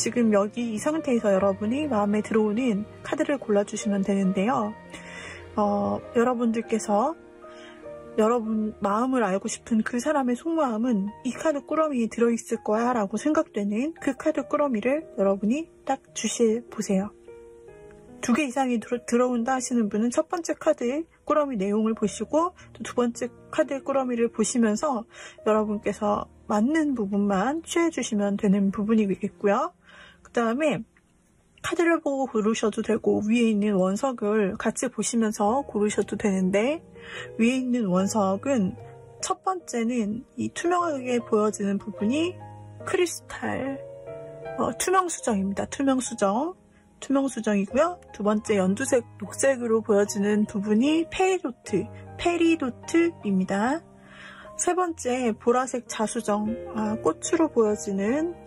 지금 여기 이 상태에서 여러분이 마음에 들어오는 카드를 골라주시면 되는데요. 여러분들께서 여러분 마음을 알고 싶은 그 사람의 속마음은 이 카드 꾸러미에 들어있을 거야 라고 생각되는 그 카드 꾸러미를 여러분이 딱 보세요. 2개 이상이 들어온다 하시는 분은 첫 번째 카드의 꾸러미 내용을 보시고 또 두 번째 카드의 꾸러미를 보시면서 여러분께서 맞는 부분만 취해주시면 되는 부분이겠고요. 그 다음에 카드를 보고 고르셔도 되고 위에 있는 원석을 같이 보시면서 고르셔도 되는데, 위에 있는 원석은 첫 번째는 이 투명하게 보여지는 부분이 크리스탈 투명수정입니다. 투명수정이고요. 두 번째 연두색 녹색으로 보여지는 부분이 페리도트입니다. 세 번째 보라색 자수정, 꽃으로 보여지는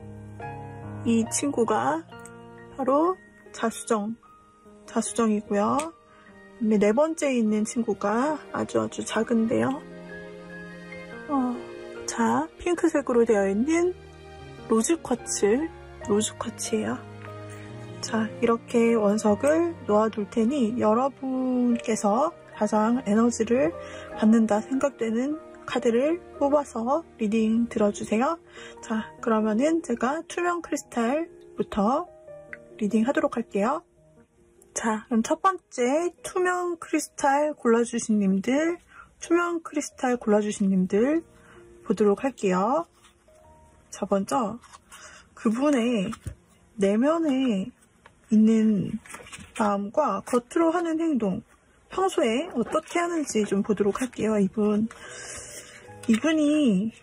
이 친구가 바로 자수정이고요. 네 번째에 있는 친구가 아주 작은데요. 자, 핑크색으로 되어 있는 로즈쿼츠예요. 자, 이렇게 원석을 놓아둘 테니 여러분께서 가장 에너지를 받는다 생각되는 카드를 뽑아서 리딩 들어주세요. 자, 그러면은 제가 투명 크리스탈부터 리딩 하도록 할게요. 자, 그럼 첫 번째 투명 크리스탈 골라주신 님들 보도록 할게요. 자, 먼저 그분의 내면에 있는 마음과 겉으로 하는 행동, 평소에 어떻게 하는지 좀 보도록 할게요. 이분이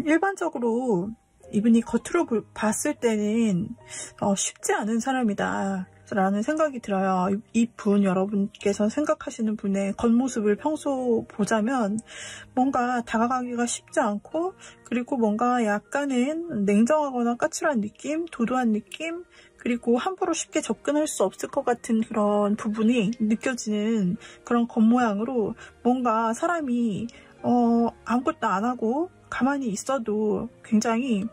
일반적으로 이분이 겉으로 봤을 때는 쉽지 않은 사람이다 라는 생각이 들어요. 여러분께서 생각하시는 분의 겉모습을 평소 보자면 뭔가 다가가기가 쉽지 않고, 그리고 뭔가 약간은 냉정하거나 까칠한 느낌, 도도한 느낌, 그리고 함부로 쉽게 접근할 수 없을 것 같은 그런 부분이 느껴지는 그런 겉모양으로, 뭔가 사람이 아무것도 안 하고 가만히 있어도 굉장히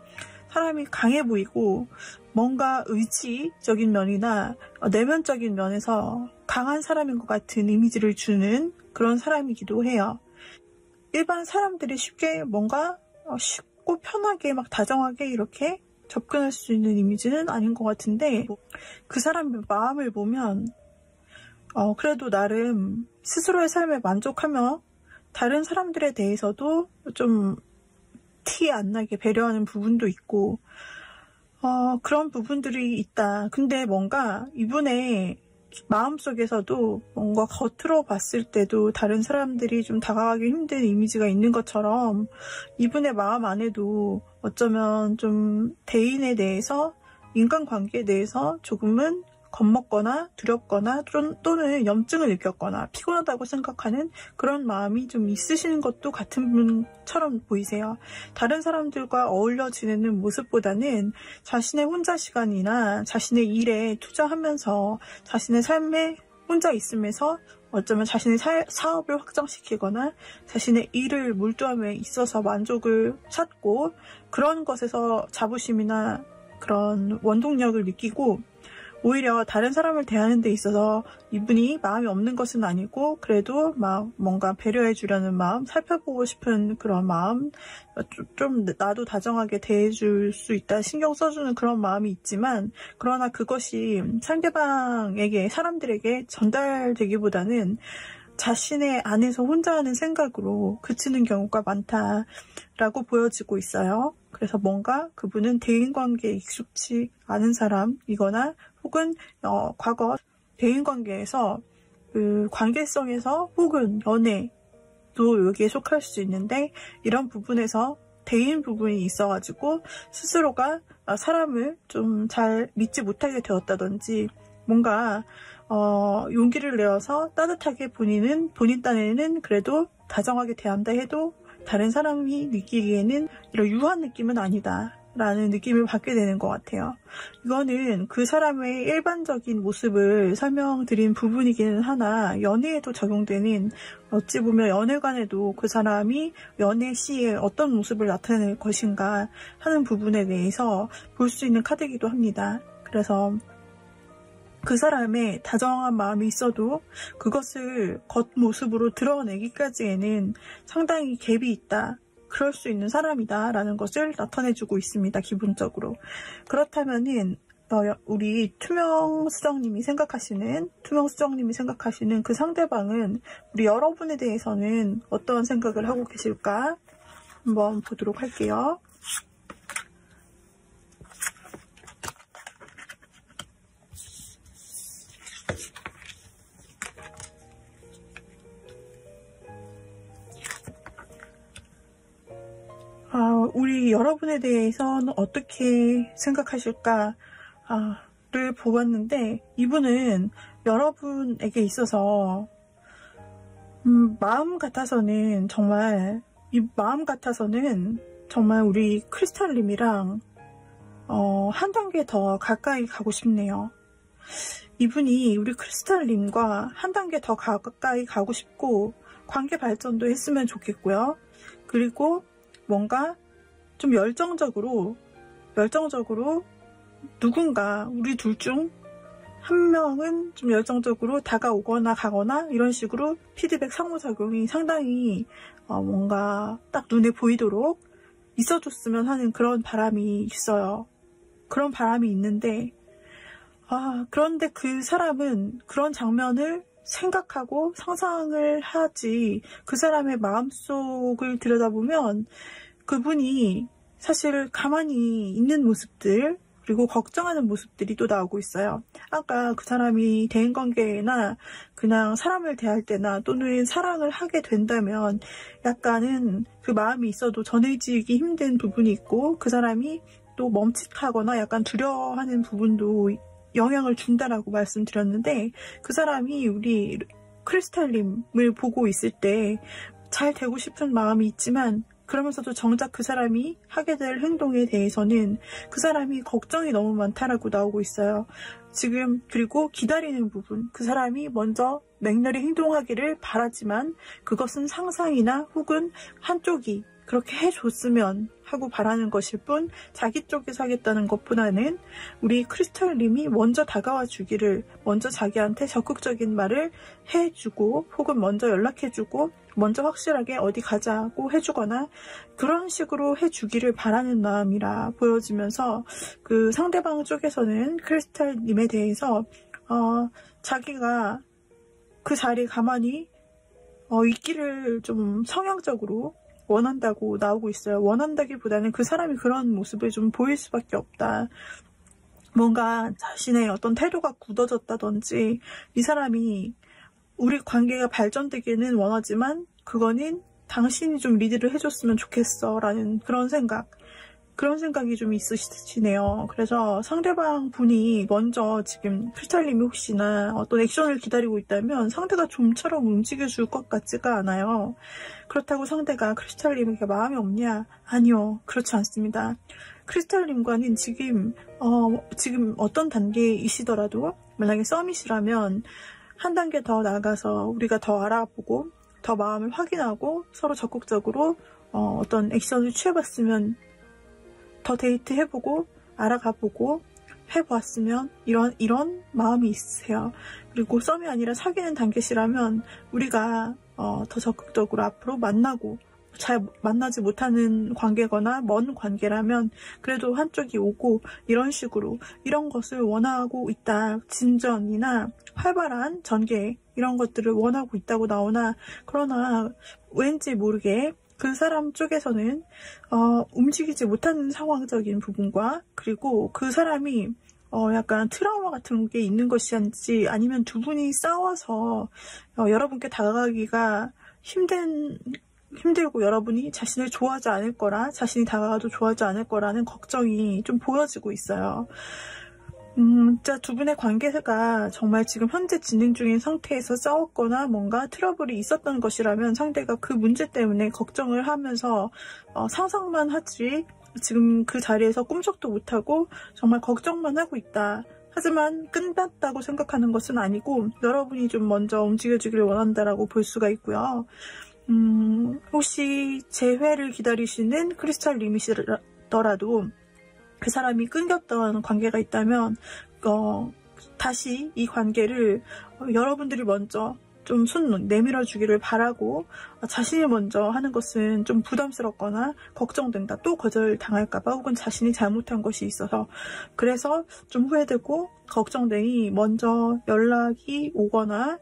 사람이 강해 보이고, 뭔가 의지적인 면이나 내면적인 면에서 강한 사람인 것 같은 이미지를 주는 그런 사람이기도 해요. 일반 사람들이 쉽게 뭔가 쉽고 편하게 막 다정하게 이렇게 접근할 수 있는 이미지는 아닌 것 같은데, 그 사람의 마음을 보면 그래도 나름 스스로의 삶에 만족하며 다른 사람들에 대해서도 좀 티 안 나게 배려하는 부분도 있고, 그런 부분들이 있다. 근데 뭔가 이분의 마음속에서도 뭔가 겉으로 봤을 때도 다른 사람들이 좀 다가가기 힘든 이미지가 있는 것처럼, 이분의 마음 안에도 어쩌면 좀 대인에 대해서, 인간관계에 대해서 조금은 겁먹거나 두렵거나 또는 염증을 느꼈거나 피곤하다고 생각하는 그런 마음이 좀 있으신 것도 같은 분처럼 보이세요. 다른 사람들과 어울려 지내는 모습보다는 자신의 혼자 시간이나 자신의 일에 투자하면서 자신의 삶에 혼자 있으면서 어쩌면 자신의 사업을 확장시키거나 자신의 일을 몰두함에 있어서 만족을 찾고, 그런 것에서 자부심이나 그런 원동력을 느끼고, 오히려 다른 사람을 대하는 데 있어서 이분이 마음이 없는 것은 아니고, 그래도 막 뭔가 배려해 주려는 마음, 살펴보고 싶은 그런 마음, 좀 나도 다정하게 대해줄 수 있다 신경 써주는 그런 마음이 있지만, 그러나 그것이 상대방에게, 사람들에게 전달되기보다는 자신의 안에서 혼자 하는 생각으로 그치는 경우가 많다라고 보여지고 있어요. 그래서 뭔가 그분은 대인관계에 익숙치 않은 사람이거나, 혹은 과거 대인관계에서 그 관계성에서, 혹은 연애도 여기에 속할 수 있는데, 이런 부분에서 대인 부분이 있어가지고 스스로가 사람을 좀 잘 믿지 못하게 되었다든지, 뭔가 용기를 내어서 따뜻하게 본인 딴에는 그래도 다정하게 대한다 해도 다른 사람이 느끼기에는 이런 유한 느낌은 아니다 라는 느낌을 받게 되는 것 같아요. 이거는 그 사람의 일반적인 모습을 설명드린 부분이기는 하나 연애에도 적용되는, 어찌 보면 연애관에도 그 사람이 연애 시에 어떤 모습을 나타낼 것인가 하는 부분에 대해서 볼 수 있는 카드이기도 합니다. 그래서 그 사람의 다정한 마음이 있어도 그것을 겉모습으로 드러내기까지에는 상당히 갭이 있다. 그럴 수 있는 사람이다 라는 것을 나타내주고 있습니다. 기본적으로. 그렇다면은 우리 투명수정님이 생각하시는 그 상대방은 우리 여러분에 대해서는 어떤 생각을 하고 계실까 한번 보도록 할게요. 우리 여러분에 대해서는 어떻게 생각하실까를 보았는데, 이분은 여러분에게 있어서 마음 같아서는 정말 우리 크리스탈님이랑 한 단계 더 가까이 가고 싶네요. 이분이 우리 크리스탈님과 한 단계 더 가까이 가고 싶고 관계 발전도 했으면 좋겠고요. 그리고 뭔가 좀 열정적으로 누군가 우리 둘 중 한 명은 좀 열정적으로 다가오거나 가거나 이런 식으로 피드백 상호작용이 상당히 뭔가 딱 눈에 보이도록 있어줬으면 하는 그런 바람이 있어요. 그런 바람이 있는데 그런데 그 사람은 그런 장면을 생각하고 상상을 하지, 그 사람의 마음속을 들여다보면 그분이 사실 가만히 있는 모습들, 그리고 걱정하는 모습들이 또 나오고 있어요. 아까 그 사람이 대인관계나 그냥 사람을 대할 때나 또는 사랑을 하게 된다면 약간은 그 마음이 있어도 전해지기 힘든 부분이 있고, 그 사람이 또 멈칫하거나 약간 두려워하는 부분도 영향을 준다라고 말씀드렸는데, 그 사람이 우리 크리스탈님을 보고 있을 때 잘 되고 싶은 마음이 있지만, 그러면서도 정작 그 사람이 하게 될 행동에 대해서는 그 사람이 걱정이 너무 많다라고 나오고 있어요. 지금 그리고 기다리는 부분, 그 사람이 먼저 맹렬히 행동하기를 바라지만 그것은 상상이나 혹은 한쪽이 그렇게 해줬으면 하고 바라는 것일 뿐, 자기 쪽에서 하겠다는 것보다는 우리 크리스탈님이 먼저 다가와 주기를, 먼저 자기한테 적극적인 말을 해주고 혹은 먼저 연락해주고 먼저 확실하게 어디 가자고 해주거나 그런 식으로 해주기를 바라는 마음이라 보여지면서, 그 상대방 쪽에서는 크리스탈님에 대해서 자기가 그 자리에 가만히 있기를 좀 성향적으로 원한다고 나오고 있어요. 원한다기보다는 그 사람이 그런 모습을 좀 보일 수밖에 없다. 뭔가 자신의 어떤 태도가 굳어졌다든지, 이 사람이 우리 관계가 발전되기는 원하지만 그거는 당신이 좀 리드를 해줬으면 좋겠어 라는 그런 생각이 좀 있으시네요. 그래서 상대방 분이 먼저 지금 크리스탈님이 혹시나 어떤 액션을 기다리고 있다면 상대가 좀처럼 움직여줄 것 같지가 않아요. 그렇다고 상대가 크리스탈님에게 마음이 없냐? 아니요, 그렇지 않습니다. 크리스탈님과는 지금 어떤 단계이시더라도, 만약에 서밋이라면 한 단계 더 나가서 우리가 더 알아보고 더 마음을 확인하고 서로 적극적으로 어떤 액션을 취해봤으면, 더 데이트해보고 알아가보고 해보았으면, 이런 마음이 있으세요. 그리고 썸이 아니라 사귀는 단계시라면 우리가 더 적극적으로 앞으로 만나고, 잘 만나지 못하는 관계거나 먼 관계라면 그래도 한쪽이 오고 이런 식으로 이런 것을 원하고 있다. 진전이나 활발한 전개, 이런 것들을 원하고 있다고 나오나, 그러나 왠지 모르게 그 사람 쪽에서는 움직이지 못하는 상황적인 부분과, 그리고 그 사람이 약간 트라우마 같은 게 있는 것이었는지, 아니면 두 분이 싸워서 여러분께 다가가기가 힘들고 여러분이 자신을 좋아하지 않을 거라, 자신이 다가가도 좋아하지 않을 거라는 걱정이 좀 보여지고 있어요. 진짜 두 분의 관계가 정말 지금 현재 진행 중인 상태에서 싸웠거나 뭔가 트러블이 있었던 것이라면 상대가 그 문제 때문에 걱정을 하면서 상상만 하지 지금 그 자리에서 꿈쩍도 못하고 정말 걱정만 하고 있다. 하지만 끝났다고 생각하는 것은 아니고 여러분이 좀 먼저 움직여주기를 원한다라고 볼 수가 있고요. 혹시 재회를 기다리시는 크리스탈님이시더라도 그 사람이 끊겼던 관계가 있다면 다시 이 관계를 여러분들이 먼저 좀 손 내밀어 주기를 바라고, 자신이 먼저 하는 것은 좀 부담스럽거나 걱정된다, 또 거절당할까봐, 혹은 자신이 잘못한 것이 있어서 그래서 좀 후회되고 걱정되니 먼저 연락이 오거나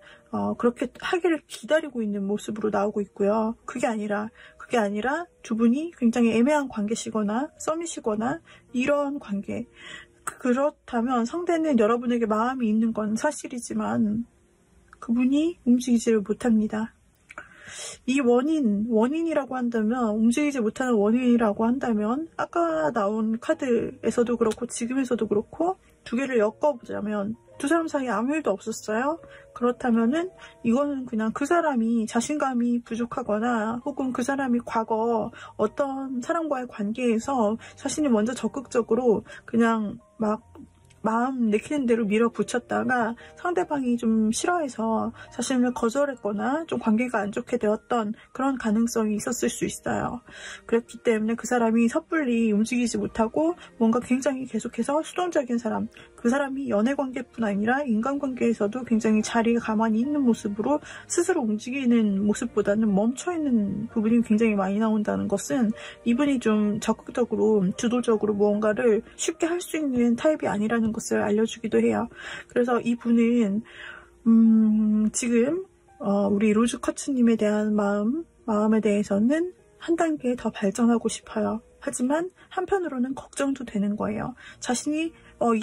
그렇게 하기를 기다리고 있는 모습으로 나오고 있고요. 그게 아니라 두 분이 굉장히 애매한 관계시거나 썸이시거나 이런 관계, 그렇다면 상대는 여러분에게 마음이 있는 건 사실이지만 그분이 움직이지를 못합니다. 이 원인이라고 한다면, 움직이지 못하는 원인이라고 한다면, 아까 나온 카드에서도 그렇고 지금에서도 그렇고 두 개를 엮어보자면 두 사람 사이에 아무 일도 없었어요. 그렇다면은 이거는 그냥 그 사람이 자신감이 부족하거나, 혹은 그 사람이 과거 어떤 사람과의 관계에서 자신이 먼저 적극적으로 그냥 막 마음 내키는 대로 밀어붙였다가 상대방이 좀 싫어해서 자신을 거절했거나 좀 관계가 안 좋게 되었던 그런 가능성이 있었을 수 있어요. 그렇기 때문에 그 사람이 섣불리 움직이지 못하고 뭔가 굉장히 계속해서 수동적인 사람, 그 사람이 연애관계뿐 아니라 인간관계에서도 굉장히 자리가 가만히 있는 모습으로 스스로 움직이는 모습보다는 멈춰있는 부분이 굉장히 많이 나온다는 것은 이분이 좀 적극적으로 주도적으로 무언가를 쉽게 할 수 있는 타입이 아니라는 것을 알려주기도 해요. 그래서 이분은 지금 우리 로즈쿼츠님에 대한 마음에 대해서는 한 단계 더 발전하고 싶어요. 하지만 한편으로는 걱정도 되는 거예요. 자신이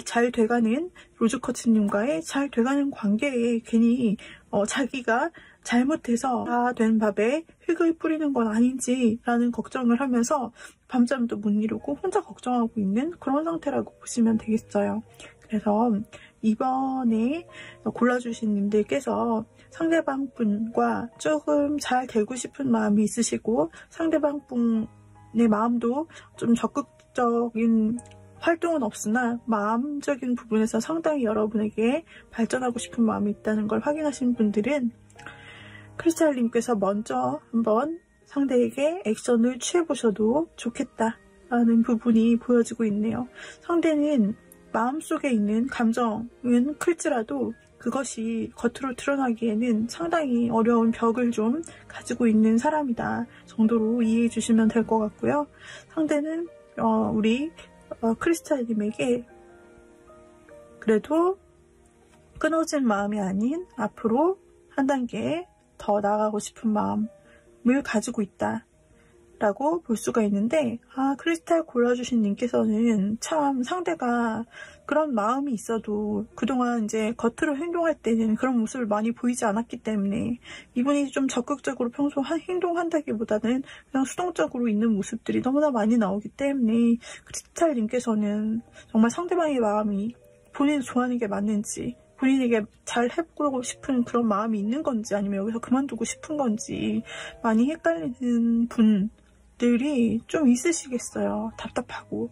잘 돼가는 로즈쿼츠님과의 잘 돼가는 관계에 괜히 자기가 잘못해서 다 된 밥에 흙을 뿌리는 건 아닌지라는 걱정을 하면서 밤잠도 못 이루고 혼자 걱정하고 있는 그런 상태라고 보시면 되겠어요. 그래서 이번에 골라주신 님들께서 상대방 분과 조금 잘 되고 싶은 마음이 있으시고, 상대방 분의 마음도 좀 적극적인 활동은 없으나 마음적인 부분에서 상당히 여러분에게 발전하고 싶은 마음이 있다는 걸 확인하신 분들은 크리스탈님께서 먼저 한번 상대에게 액션을 취해보셔도 좋겠다라는 부분이 보여지고 있네요. 상대는 마음속에 있는 감정은 클지라도 그것이 겉으로 드러나기에는 상당히 어려운 벽을 좀 가지고 있는 사람이다 정도로 이해해 주시면 될 것 같고요. 상대는 우리 크리스탈님에게 그래도 끊어진 마음이 아닌 앞으로 한 단계 더 나아가고 싶은 마음을 가지고 있다 라고 볼 수가 있는데, 크리스탈 골라주신 님께서는 참 상대가 그런 마음이 있어도 그동안 이제 겉으로 행동할 때는 그런 모습을 많이 보이지 않았기 때문에 이분이 좀 적극적으로 평소 행동한다기보다는 그냥 수동적으로 있는 모습들이 너무나 많이 나오기 때문에 크리스탈 님께서는 정말 상대방의 마음이 본인이 좋아하는 게 맞는지, 본인에게 잘 해보고 싶은 그런 마음이 있는 건지, 아니면 여기서 그만두고 싶은 건지 많이 헷갈리는 분들이 좀 있으시겠어요. 답답하고,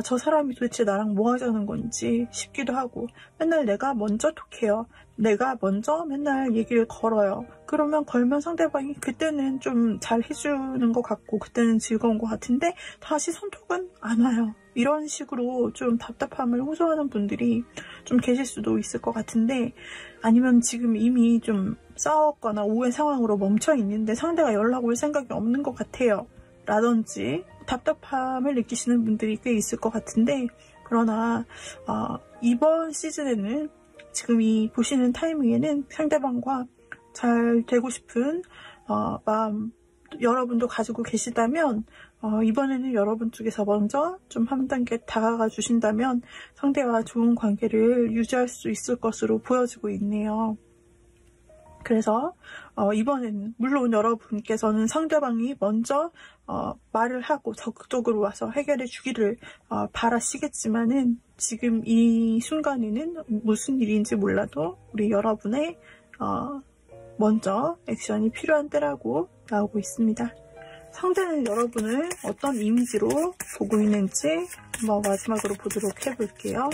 저 사람이 도대체 나랑 뭐 하자는 건지 싶기도 하고, 맨날 내가 먼저 톡해요. 내가 먼저 맨날 얘기를 걸어요. 그러면 걸면 상대방이 그때는 좀 잘 해주는 것 같고 그때는 즐거운 것 같은데 다시 손톱은 안 와요. 이런 식으로 좀 답답함을 호소하는 분들이 좀 계실 수도 있을 것 같은데, 아니면 지금 이미 좀 싸웠거나 오해 상황으로 멈춰 있는데 상대가 연락 올 생각이 없는 것 같아요 라든지 답답함을 느끼시는 분들이 꽤 있을 것 같은데, 그러나 이번 시즌에는, 지금 이 보시는 타이밍에는 상대방과 잘 되고 싶은 마음 여러분도 가지고 계시다면 이번에는 여러분 쪽에서 먼저 좀 한 단계 다가가 주신다면 상대와 좋은 관계를 유지할 수 있을 것으로 보여지고 있네요. 그래서 이번에는 물론 여러분께서는 상대방이 먼저 말을 하고 적극적으로 와서 해결해 주기를 바라시겠지만은, 지금 이 순간에는 무슨 일인지 몰라도 우리 여러분의 먼저 액션이 필요한 때라고 나오고 있습니다. 상대는 여러분을 어떤 이미지로 보고 있는지 한번 마지막으로 보도록 해볼게요.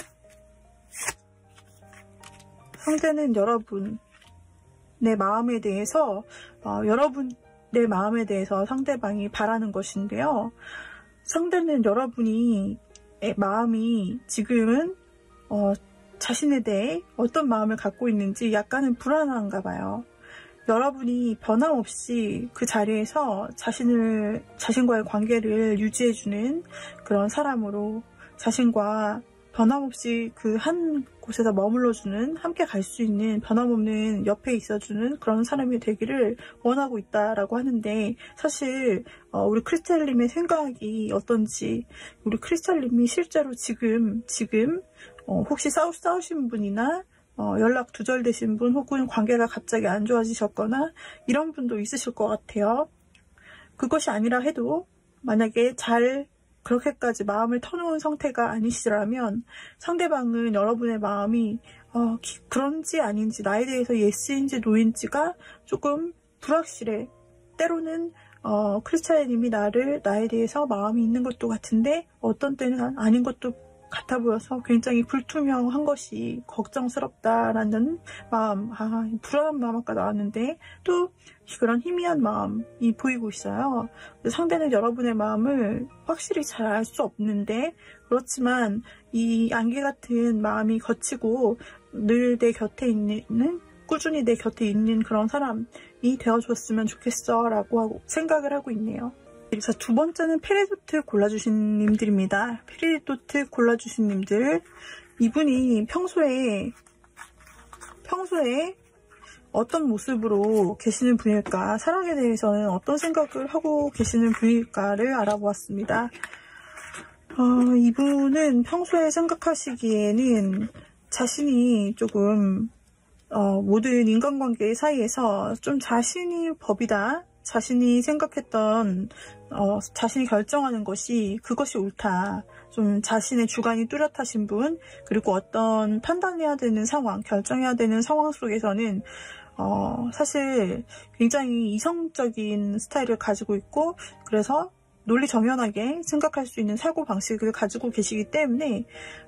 상대는 여러분의 마음에 대해서 여러분의 마음에 대해서 상대방이 바라는 것인데요. 상대는 여러분이 마음이 지금은 자신에 대해 어떤 마음을 갖고 있는지 약간은 불안한가 봐요. 여러분이 변함없이 그 자리에서 자신과의 관계를 유지해주는 그런 사람으로, 자신과 변함없이 그 한 곳에서 머물러주는, 함께 갈 수 있는, 변함없는 옆에 있어주는 그런 사람이 되기를 원하고 있다라고 하는데, 사실 우리 크리스탈님의 생각이 어떤지, 우리 크리스탈님이 실제로 지금 혹시 싸우신 분이나 연락 두절되신 분, 혹은 관계가 갑자기 안 좋아지셨거나 이런 분도 있으실 것 같아요. 그것이 아니라 해도 만약에 그렇게까지 마음을 터놓은 상태가 아니시라면 상대방은 여러분의 마음이 그런지 아닌지, 나에 대해서 예스인지 노인지가 조금 불확실해. 때로는 크리스찬님이 나에 대해서 마음이 있는 것도 같은데 어떤 때는 아닌 것도 같아 보여서 굉장히 불투명한 것이 걱정스럽다라는 마음, 불안한 마음 아까 나왔는데 또 그런 희미한 마음이 보이고 있어요. 상대는 여러분의 마음을 확실히 잘 알 수 없는데, 그렇지만 이 안개 같은 마음이 거치고 늘 내 곁에 꾸준히 내 곁에 있는 그런 사람이 되어줬으면 좋겠어 라고 생각을 하고 있네요. 그래서 두 번째는 페리도트 골라주신 님들입니다. 페리도트 골라주신 님들, 이분이 평소에 어떤 모습으로 계시는 분일까, 사랑에 대해서는 어떤 생각을 하고 계시는 분일까를 알아보았습니다. 이분은 평소에 생각하시기에는 자신이 조금 모든 인간관계 사이에서 좀 자신이 법이다, 자신이 생각했던 자신이 결정하는 그것이 옳다, 좀 자신의 주관이 뚜렷하신 분, 그리고 어떤 판단해야 되는 상황, 결정해야 되는 상황 속에서는 사실 굉장히 이성적인 스타일을 가지고 있고, 그래서 논리정연하게 생각할 수 있는 사고방식을 가지고 계시기 때문에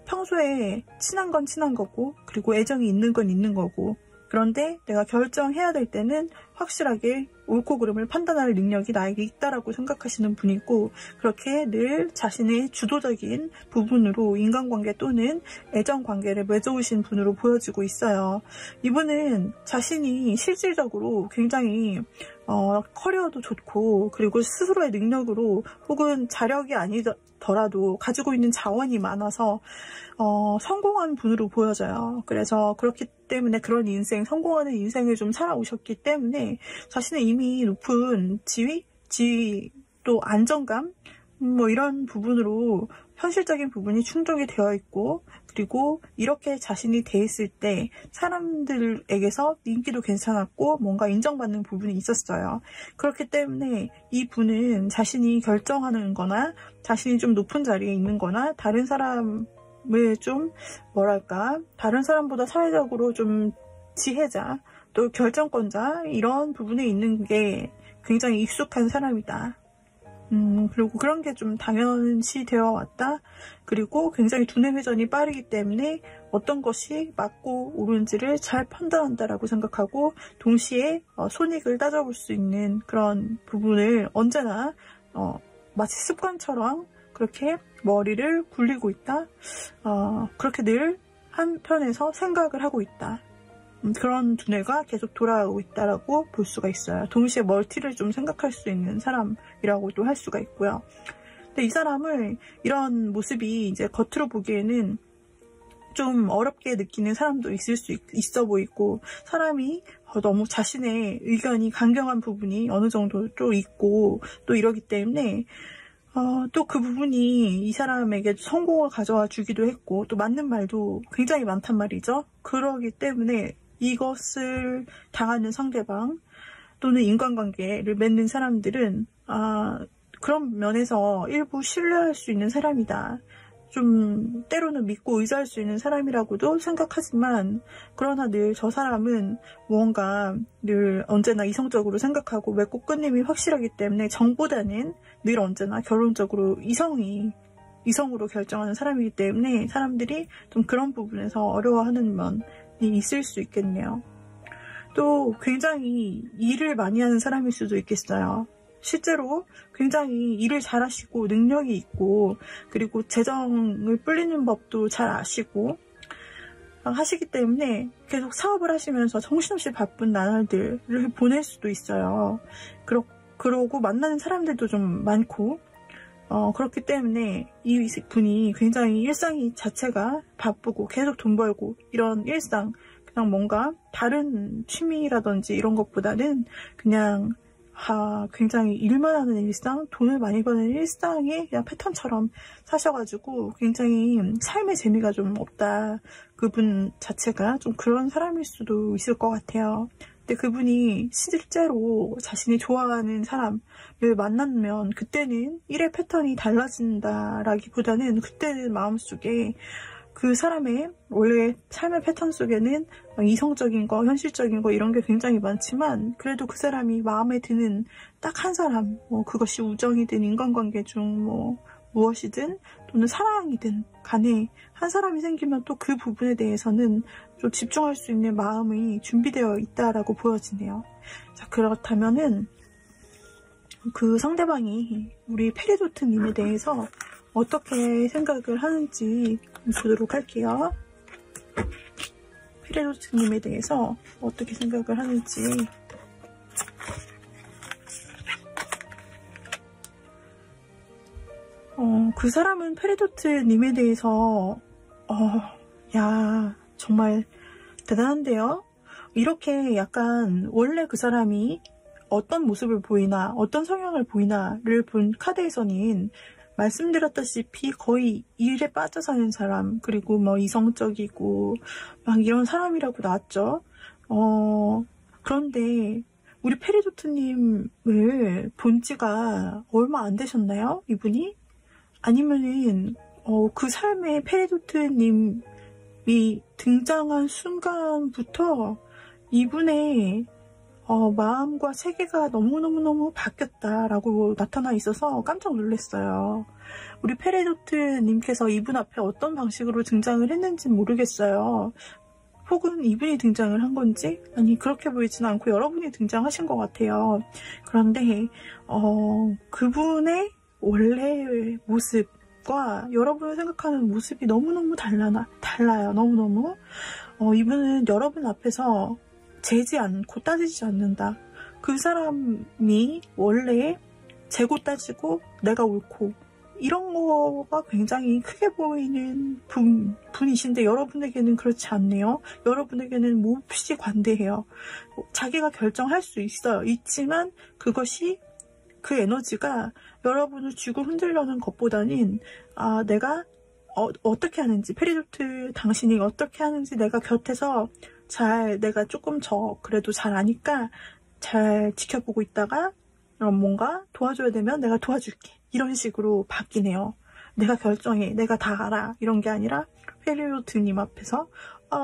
평소에 친한 건 친한 거고, 그리고 애정이 있는 건 있는 거고, 그런데 내가 결정해야 될 때는 확실하게 옳고 그름을 판단할 능력이 나에게 있다라고 생각하시는 분이고, 그렇게 늘 자신의 주도적인 부분으로 인간관계 또는 애정관계를 맺어오신 분으로 보여지고 있어요. 이분은 자신이 실질적으로 굉장히 커리어도 좋고, 그리고 스스로의 능력으로 혹은 자력이 아니더라도 가지고 있는 자원이 많아서 성공한 분으로 보여져요. 그래서 그렇기 때문에 그런 성공하는 인생을 좀 살아오셨기 때문에 자신의 이미 높은 지위 또 안정감, 이런 부분으로 현실적인 부분이 충족이 되어 있고, 그리고 이렇게 자신이 돼 있을 때 사람들에게서 인기도 괜찮았고 뭔가 인정받는 부분이 있었어요. 그렇기 때문에 이 분은 자신이 결정하는 거나 자신이 좀 높은 자리에 있는 거나 다른 사람을 좀 다른 사람보다 사회적으로 좀 지혜자, 또 결정권자, 이런 부분에 있는 게 굉장히 익숙한 사람이다. 그리고 그런 게 좀 당연시 되어 왔다. 그리고 굉장히 두뇌 회전이 빠르기 때문에 어떤 것이 맞고 옳은지를 잘 판단한다라고 생각하고, 동시에 손익을 따져볼 수 있는 그런 부분을 언제나 마치 습관처럼 그렇게 머리를 굴리고 있다. 그렇게 늘 한편에서 생각을 하고 있다. 그런 두뇌가 계속 돌아가고 있다라고 볼 수가 있어요. 동시에 멀티를 좀 생각할 수 있는 사람이라고도 할 수가 있고요. 근데 이 사람을, 이런 모습이 이제 겉으로 보기에는 좀 어렵게 느끼는 사람도 있어 보이고, 사람이 너무 자신의 의견이 강경한 부분이 어느 정도 또 있고, 또 이러기 때문에 또 그 부분이 이 사람에게 성공을 가져와 주기도 했고, 또 맞는 말도 굉장히 많단 말이죠. 그러기 때문에 이것을 당하는 상대방 또는 인간관계를 맺는 사람들은 그런 면에서 일부 신뢰할 수 있는 사람이다. 좀 때로는 믿고 의지할 수 있는 사람이라고도 생각하지만, 그러나 늘 저 사람은 무언가 늘 언제나 이성적으로 생각하고 맺고 끊임이 확실하기 때문에 정보다는 늘 언제나 결론적으로 이성으로 결정하는 사람이기 때문에 사람들이 좀 그런 부분에서 어려워하는 면이 있을 수 있겠네요. 또 굉장히 일을 많이 하는 사람일 수도 있겠어요. 실제로 굉장히 일을 잘하시고 능력이 있고, 그리고 재정을 불리는 법도 잘 아시고 하시기 때문에 계속 사업을 하시면서 정신없이 바쁜 나날들을 보낼 수도 있어요. 그러고 만나는 사람들도 좀 많고, 그렇기 때문에 이 분이 굉장히 일상이 자체가 바쁘고 계속 돈 벌고 이런 일상, 그냥 뭔가 다른 취미라든지 이런 것보다는 그냥 굉장히 일만 하는 일상, 돈을 많이 버는 일상의 그냥 패턴처럼 사셔가지고 굉장히 삶의 재미가 좀 없다. 그분 자체가 좀 그런 사람일 수도 있을 것 같아요. 근데 그분이 실제로 자신이 좋아하는 사람을 만나면 그때는 일의 패턴이 달라진다라기보다는 그때는 마음속에 그 사람의 원래 삶의 패턴 속에는 이성적인 거, 현실적인 거 이런 게 굉장히 많지만, 그래도 그 사람이 마음에 드는 딱 한 사람, 그것이 우정이든 인간관계 중 무엇이든 또는 사랑이든 간에 한 사람이 생기면 또 그 부분에 대해서는 좀 집중할 수 있는 마음이 준비되어 있다라고 보여지네요. 자, 그렇다면은 그 상대방이 우리 페리도트님에 대해서 어떻게 생각을 하는지 보도록 할게요. 페리도트님에 대해서 어떻게 생각을 하는지. 그 사람은 페리도트님에 대해서 정말 대단한데요. 이렇게 약간 원래 그 사람이 어떤 모습을 보이나 어떤 성향을 보이나를 본 카드에서는 말씀드렸다시피 거의 일에 빠져 사는 사람, 그리고 이성적이고 막 이런 사람이라고 나왔죠. 그런데 우리 페리도트님을 본 지가 얼마 안 되셨나요? 이분이? 아니면은 그 삶에 페리도트님이 등장한 순간부터 이분의 마음과 세계가 너무너무너무 바뀌었다라고 나타나 있어서 깜짝 놀랐어요. 우리 페리도트님께서 이분 앞에 어떤 방식으로 등장을 했는지는 모르겠어요. 혹은 이분이 등장을 한 건지, 아니 그렇게 보이지는 않고 여러분이 등장하신 것 같아요. 그런데 그분의 원래 모습과 여러분이 생각하는 모습이 너무너무 달라요. 너무너무. 이분은 여러분 앞에서 재지 않고 따지지 않는다. 그 사람이 원래 재고 따지고 내가 옳고 이런 거가 굉장히 크게 보이는 분이신데 여러분에게는 그렇지 않네요. 여러분에게는 몹시 관대해요. 자기가 결정할 수 있어요. 있지만 그것이 그 에너지가 여러분을 쥐고 흔들려는 것보다는 내가 어떻게 하는지, 페리도트 당신이 어떻게 하는지 내가 곁에서 내가 조금 그래도 잘 아니까 잘 지켜보고 있다가 뭔가 도와줘야 되면 내가 도와줄게. 이런 식으로 바뀌네요. 내가 결정해. 내가 다 알아. 이런 게 아니라 페리도트님 앞에서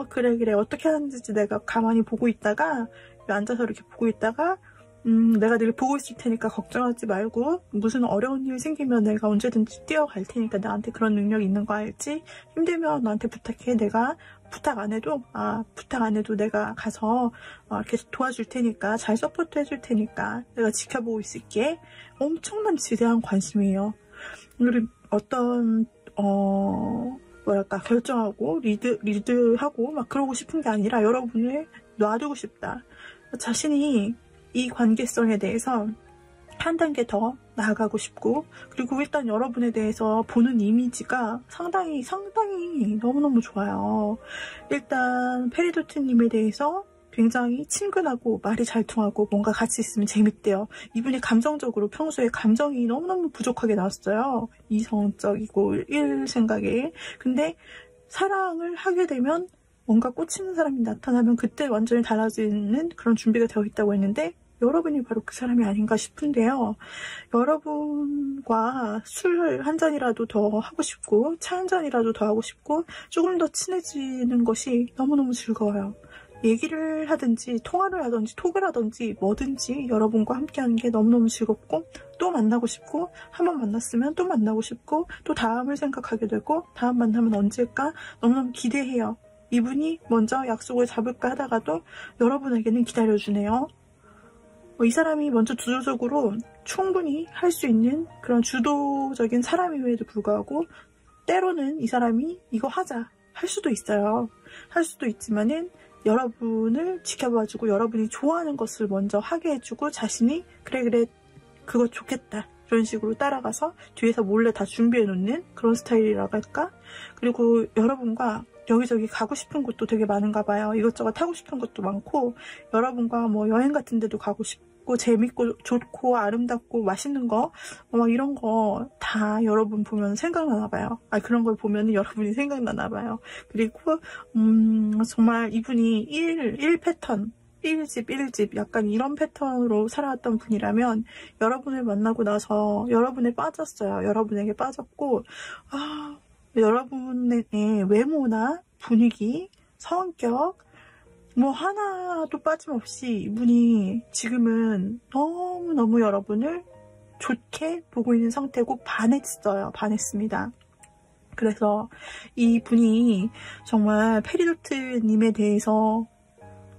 그래 어떻게 하는지 내가 가만히 보고 있다가 앉아서 이렇게 보고 있다가 내가 늘 보고 있을 테니까 걱정하지 말고 무슨 어려운 일 생기면 내가 언제든지 뛰어갈 테니까 나한테 그런 능력이 있는 거 알지? 힘들면 나한테 부탁해. 내가 부탁 안 해도 내가 가서 이렇게 도와줄 테니까 잘 서포트 해줄 테니까 내가 지켜보고 있을게. 엄청난 지대한 관심이에요. 우리 어떤 결정하고 리드하고 막 그러고 싶은 게 아니라 여러분을 놔두고 싶다. 자신이 이 관계성에 대해서 한 단계 더 나아가고 싶고, 그리고 일단 여러분에 대해서 보는 이미지가 상당히 너무너무 좋아요. 일단 페리도트님에 대해서 굉장히 친근하고 말이 잘 통하고 뭔가 같이 있으면 재밌대요. 이분이 감정적으로 평소에 감정이 너무너무 부족하게 나왔어요. 이성적이고 일 생각에. 근데 사랑을 하게 되면 뭔가 꽂히는 사람이 나타나면 그때 완전히 달라지는 그런 준비가 되어 있다고 했는데, 여러분이 바로 그 사람이 아닌가 싶은데요. 여러분과 술 한 잔이라도 더 하고 싶고 차 한 잔이라도 더 하고 싶고 조금 더 친해지는 것이 너무너무 즐거워요. 얘기를 하든지 통화를 하든지 톡을 하든지 뭐든지 여러분과 함께하는 게 너무너무 즐겁고 또 만나고 싶고 한 번 만났으면 또 만나고 싶고 또 다음을 생각하게 되고 다음 만나면 언제일까 너무너무 기대해요. 이분이 먼저 약속을 잡을까 하다가도 여러분에게는 기다려주네요. 이 사람이 먼저 주도적으로 충분히 할 수 있는 그런 주도적인 사람임에도 불구하고 때로는 이 사람이 이거 하자 할 수도 있어요. 할 수도 있지만은 여러분을 지켜봐주고 여러분이 좋아하는 것을 먼저 하게 해주고 자신이 그래 그거 좋겠다 이런 식으로 따라가서 뒤에서 몰래 다 준비해놓는 그런 스타일이라고 할까? 그리고 여러분과 여기저기 가고 싶은 곳도 되게 많은가 봐요. 이것저것 하고 싶은 것도 많고 여러분과 뭐 여행 같은 데도 가고 싶고 재밌고 좋고 아름답고 맛있는 거 이런 거 다 여러분 보면 생각나나 봐요. 그런 걸 보면 여러분이 생각나나 봐요. 그리고 정말 이분이 1 패턴 1집 1집 약간 이런 패턴으로 살아왔던 분이라면 여러분을 만나고 나서 여러분에 빠졌어요. 여러분에게 빠졌고 여러분의 외모나 분위기, 성격 뭐 하나도 빠짐없이 이분이 지금은 너무너무 여러분을 좋게 보고 있는 상태고 반했습니다. 그래서 이 분이 정말 페리도트님에 대해서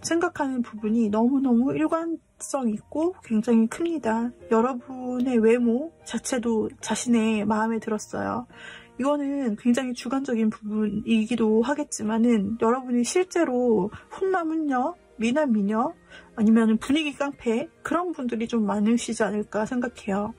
생각하는 부분이 너무너무 일관성 있고 굉장히 큽니다. 여러분의 외모 자체도 자신의 마음에 들었어요. 이거는 굉장히 주관적인 부분이기도 하겠지만은 여러분이 실제로 훈남 훈녀, 미남 미녀 아니면 분위기 깡패 그런 분들이 좀 많으시지 않을까 생각해요.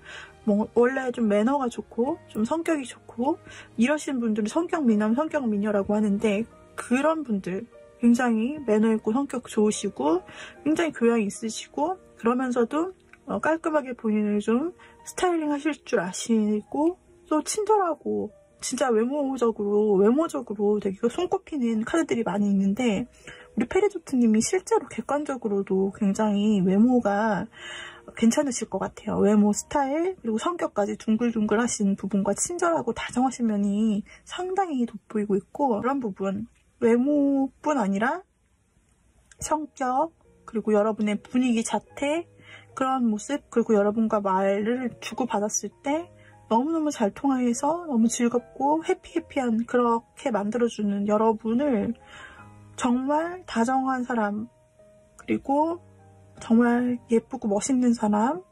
원래 좀 매너가 좋고 좀 성격이 좋고 이러신 분들은 성격 미남, 성격 미녀라고 하는데 그런 분들 굉장히 매너 있고 성격 좋으시고 굉장히 교양이 있으시고 그러면서도 깔끔하게 본인을 좀 스타일링 하실 줄 아시고 또 친절하고 진짜 외모적으로 되게 손꼽히는 카드들이 많이 있는데 우리 페리도트님이 실제로 객관적으로도 굉장히 외모가 괜찮으실 것 같아요. 외모 스타일 그리고 성격까지 둥글둥글 하신 부분과 친절하고 다정하신 면이 상당히 돋보이고 있고 그런 부분 외모뿐 아니라 성격 그리고 여러분의 분위기 자태 그런 모습 그리고 여러분과 말을 주고받았을 때 너무너무 잘 통해서 너무 즐겁고 해피한 그렇게 만들어주는 여러분을 정말 다정한 사람 그리고 정말 예쁘고 멋있는 사람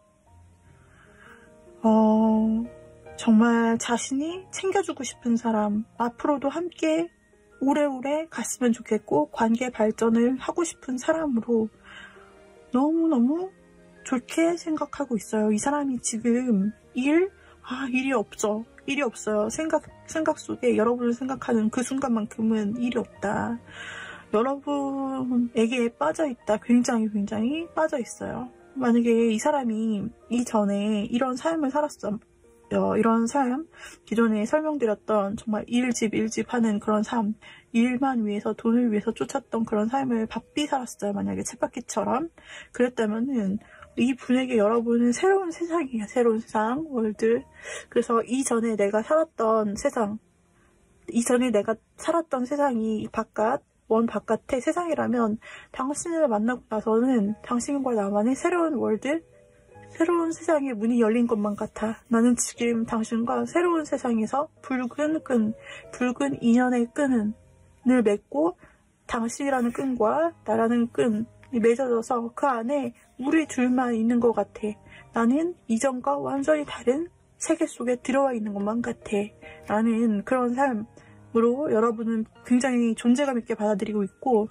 정말 자신이 챙겨주고 싶은 사람 앞으로도 함께 오래오래 갔으면 좋겠고 관계 발전을 하고 싶은 사람으로 너무너무 좋게 생각하고 있어요. 이 사람이 지금 일이 없어요. 생각 속에 여러분을 생각하는 그 순간만큼은 일이 없다. 여러분에게 빠져있다. 굉장히 빠져있어요. 만약에 이 사람이 이전에 이런 삶을 살았어. 이런 삶, 기존에 설명드렸던 정말 일집 하는 그런 삶, 일만 위해서 돈을 위해서 쫓았던 그런 삶을 바삐 살았어요. 만약에 쳇바퀴처럼. 그랬다면은 이 분에게 여러분은 새로운 세상이에요. 새로운 세상, 월드. 그래서 이전에 내가 살았던 세상이 바깥의 세상이라면 당신을 만나고 나서는 당신과 나만의 새로운 월드, 새로운 세상의 문이 열린 것만 같아. 나는 지금 당신과 새로운 세상에서 붉은 인연의 끈을 맺고 당신이라는 끈과 나라는 끈이 맺어져서 그 안에 우리 둘만 있는 것 같아. 나는 이전과 완전히 다른 세계 속에 들어와 있는 것만 같아. 라는 그런 삶으로 여러분은 굉장히 존재감 있게 받아들이고 있고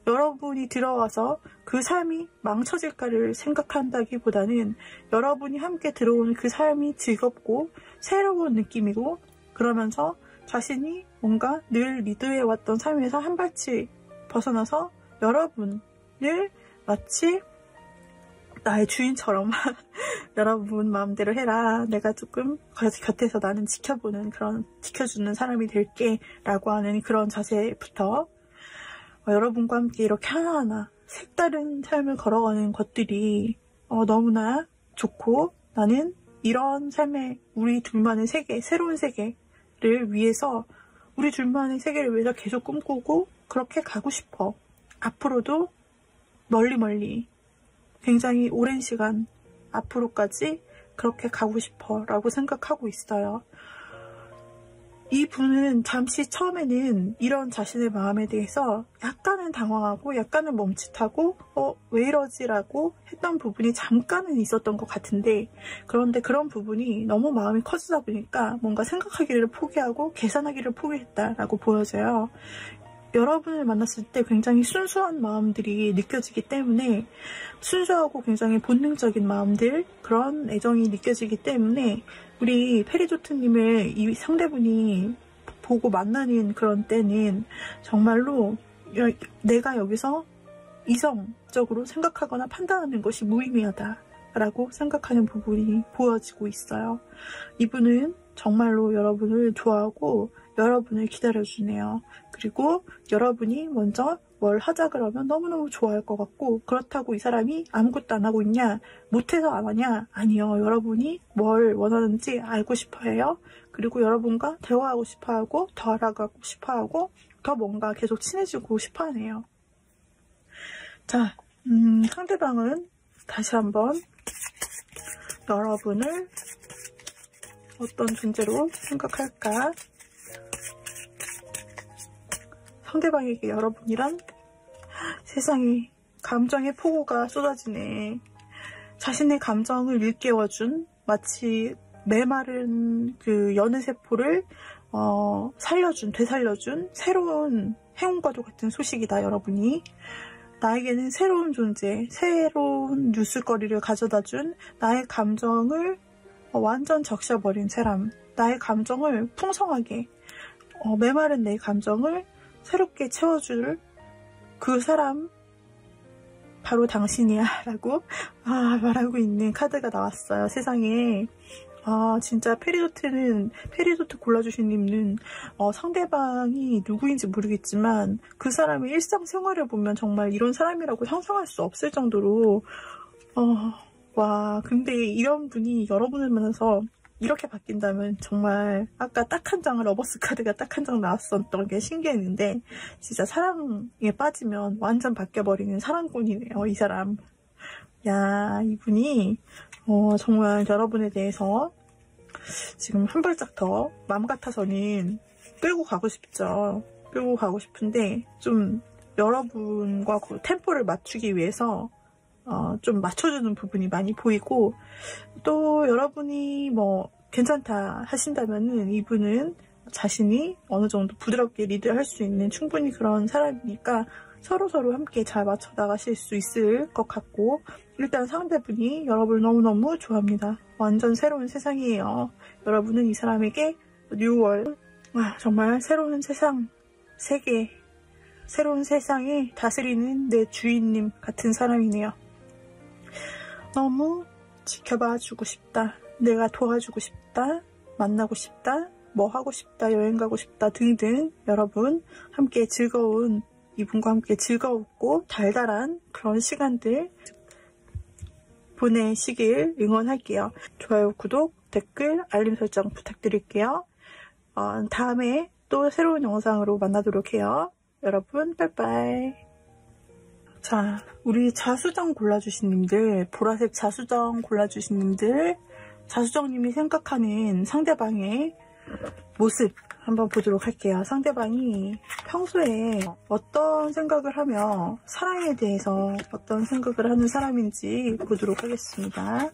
여러분이 들어와서 그 삶이 망쳐질까를 생각한다기보다는 여러분이 함께 들어오는 그 삶이 즐겁고 새로운 느낌이고 그러면서 자신이 뭔가 늘 리드해왔던 삶에서 한 발씩 벗어나서 여러분을 마치 나의 주인처럼 여러분 마음대로 해라. 내가 조금 곁에서 나는 지켜주는 사람이 될게 라고 하는 그런 자세부터 여러분과 함께 이렇게 하나하나 색다른 삶을 걸어가는 것들이 너무나 좋고 나는 이런 삶의 우리 둘만의 세계, 새로운 세계를 위해서 우리 둘만의 세계를 위해서 계속 꿈꾸고 그렇게 가고 싶어. 앞으로도 멀리 굉장히 오랜 시간 앞으로까지 그렇게 가고 싶어 라고 생각하고 있어요. 이 분은 잠시 처음에는 이런 자신의 마음에 대해서 약간은 당황하고 약간은 멈칫하고 왜 이러지라고 했던 부분이 잠깐은 있었던 것 같은데, 그런데 그런 부분이 너무 마음이 커지다 보니까 뭔가 생각하기를 포기하고 계산하기를 포기했다라고 보여져요. 여러분을 만났을 때 굉장히 순수한 마음들이 느껴지기 때문에, 순수하고 굉장히 본능적인 마음들, 그런 애정이 느껴지기 때문에 우리 페리조트님을 이 상대분이 보고 만나는 그런 때는 정말로 내가 여기서 이성적으로 생각하거나 판단하는 것이 무의미하다 라고 생각하는 부분이 보여지고 있어요. 이분은 정말로 여러분을 좋아하고 여러분을 기다려주네요. 그리고 여러분이 먼저 뭘 하자 그러면 너무너무 좋아할 것 같고, 그렇다고 이 사람이 아무것도 안 하고 있냐, 못해서 안 하냐? 아니요. 여러분이 뭘 원하는지 알고 싶어 해요. 그리고 여러분과 대화하고 싶어 하고, 더 알아가고 싶어 하고, 더 뭔가 계속 친해지고 싶어 하네요. 자, 상대방은 다시 한번 여러분을 어떤 존재로 생각할까? 상대방에게 여러분이란 세상에 감정의 폭우가 쏟아지네. 자신의 감정을 일깨워준, 마치 메마른 그 연애세포를 되살려준 새로운 행운과도 같은 소식이다, 여러분이. 나에게는 새로운 존재, 새로운 뉴스거리를 가져다준 나의 감정을 완전 적셔버린 사람, 나의 감정을 풍성하게, 메마른 내 감정을 새롭게 채워줄 그 사람, 바로 당신이야 라고 말하고 있는 카드가 나왔어요. 세상에. 진짜 페리조트 골라주신 님은 상대방이 누구인지 모르겠지만 그 사람의 일상생활을 보면 정말 이런 사람이라고 상상할 수 없을 정도로 와, 근데 이런 분이 여러분을 만나서 이렇게 바뀐다면 정말, 아까 딱 한 장, 러버스 카드가 딱 한 장 나왔었던 게 신기했는데, 진짜 사랑에 빠지면 완전 바뀌어버리는 사랑꾼이네요, 이 사람. 야, 이분이 정말 여러분에 대해서 지금 한 발짝 더 마음 같아서는 끌고 가고 싶죠. 끌고 가고 싶은데 좀 여러분과 그 템포를 맞추기 위해서 좀 맞춰주는 부분이 많이 보이고, 또 여러분이 뭐 괜찮다 하신다면은 이분은 자신이 어느 정도 부드럽게 리드할 수 있는 충분히 그런 사람이니까 서로서로 함께 잘 맞춰 나가실 수 있을 것 같고, 일단 상대분이 여러분을 너무너무 좋아합니다. 완전 새로운 세상이에요. 여러분은 이 사람에게 뉴월, 정말 새로운 세상, 세계, 새로운 세상에 다스리는 내 주인님 같은 사람이네요. 너무 지켜봐주고 싶다, 내가 도와주고 싶다, 만나고 싶다, 뭐 하고 싶다, 여행 가고 싶다 등등, 여러분 함께 즐거운, 이분과 함께 즐거웠고 달달한 그런 시간들 보내시길 응원할게요. 좋아요, 구독, 댓글, 알림 설정 부탁드릴게요. 다음에 또 새로운 영상으로 만나도록 해요. 여러분 빠이빠이. 자, 우리 자수정 골라주신 님들, 보라색 자수정 골라주신 님들, 자수정님이 생각하는 상대방의 모습 한번 보도록 할게요. 상대방이 평소에 어떤 생각을 하며 사랑에 대해서 어떤 생각을 하는 사람인지 보도록 하겠습니다.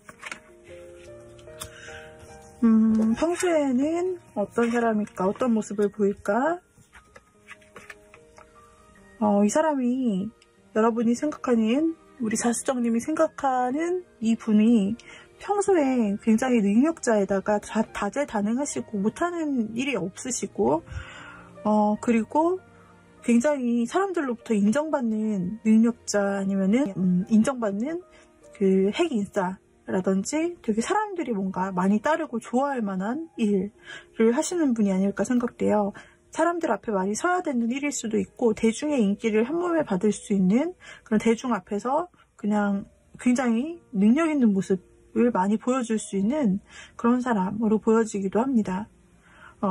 평소에는 어떤 사람일까? 어떤 모습을 보일까? 이 사람이 여러분이 생각하는, 우리 자수정님이 생각하는 이 분이 평소에 굉장히 능력자에다가 다재다능하시고 못하는 일이 없으시고, 그리고 굉장히 사람들로부터 인정받는 능력자, 아니면은 인정받는 그 핵인싸라든지 되게 사람들이 뭔가 많이 따르고 좋아할 만한 일을 하시는 분이 아닐까 생각돼요. 사람들 앞에 많이 서야 되는 일일 수도 있고, 대중의 인기를 한 몸에 받을 수 있는 그런 대중 앞에서 그냥 굉장히 능력 있는 모습을 많이 보여줄 수 있는 그런 사람으로 보여지기도 합니다.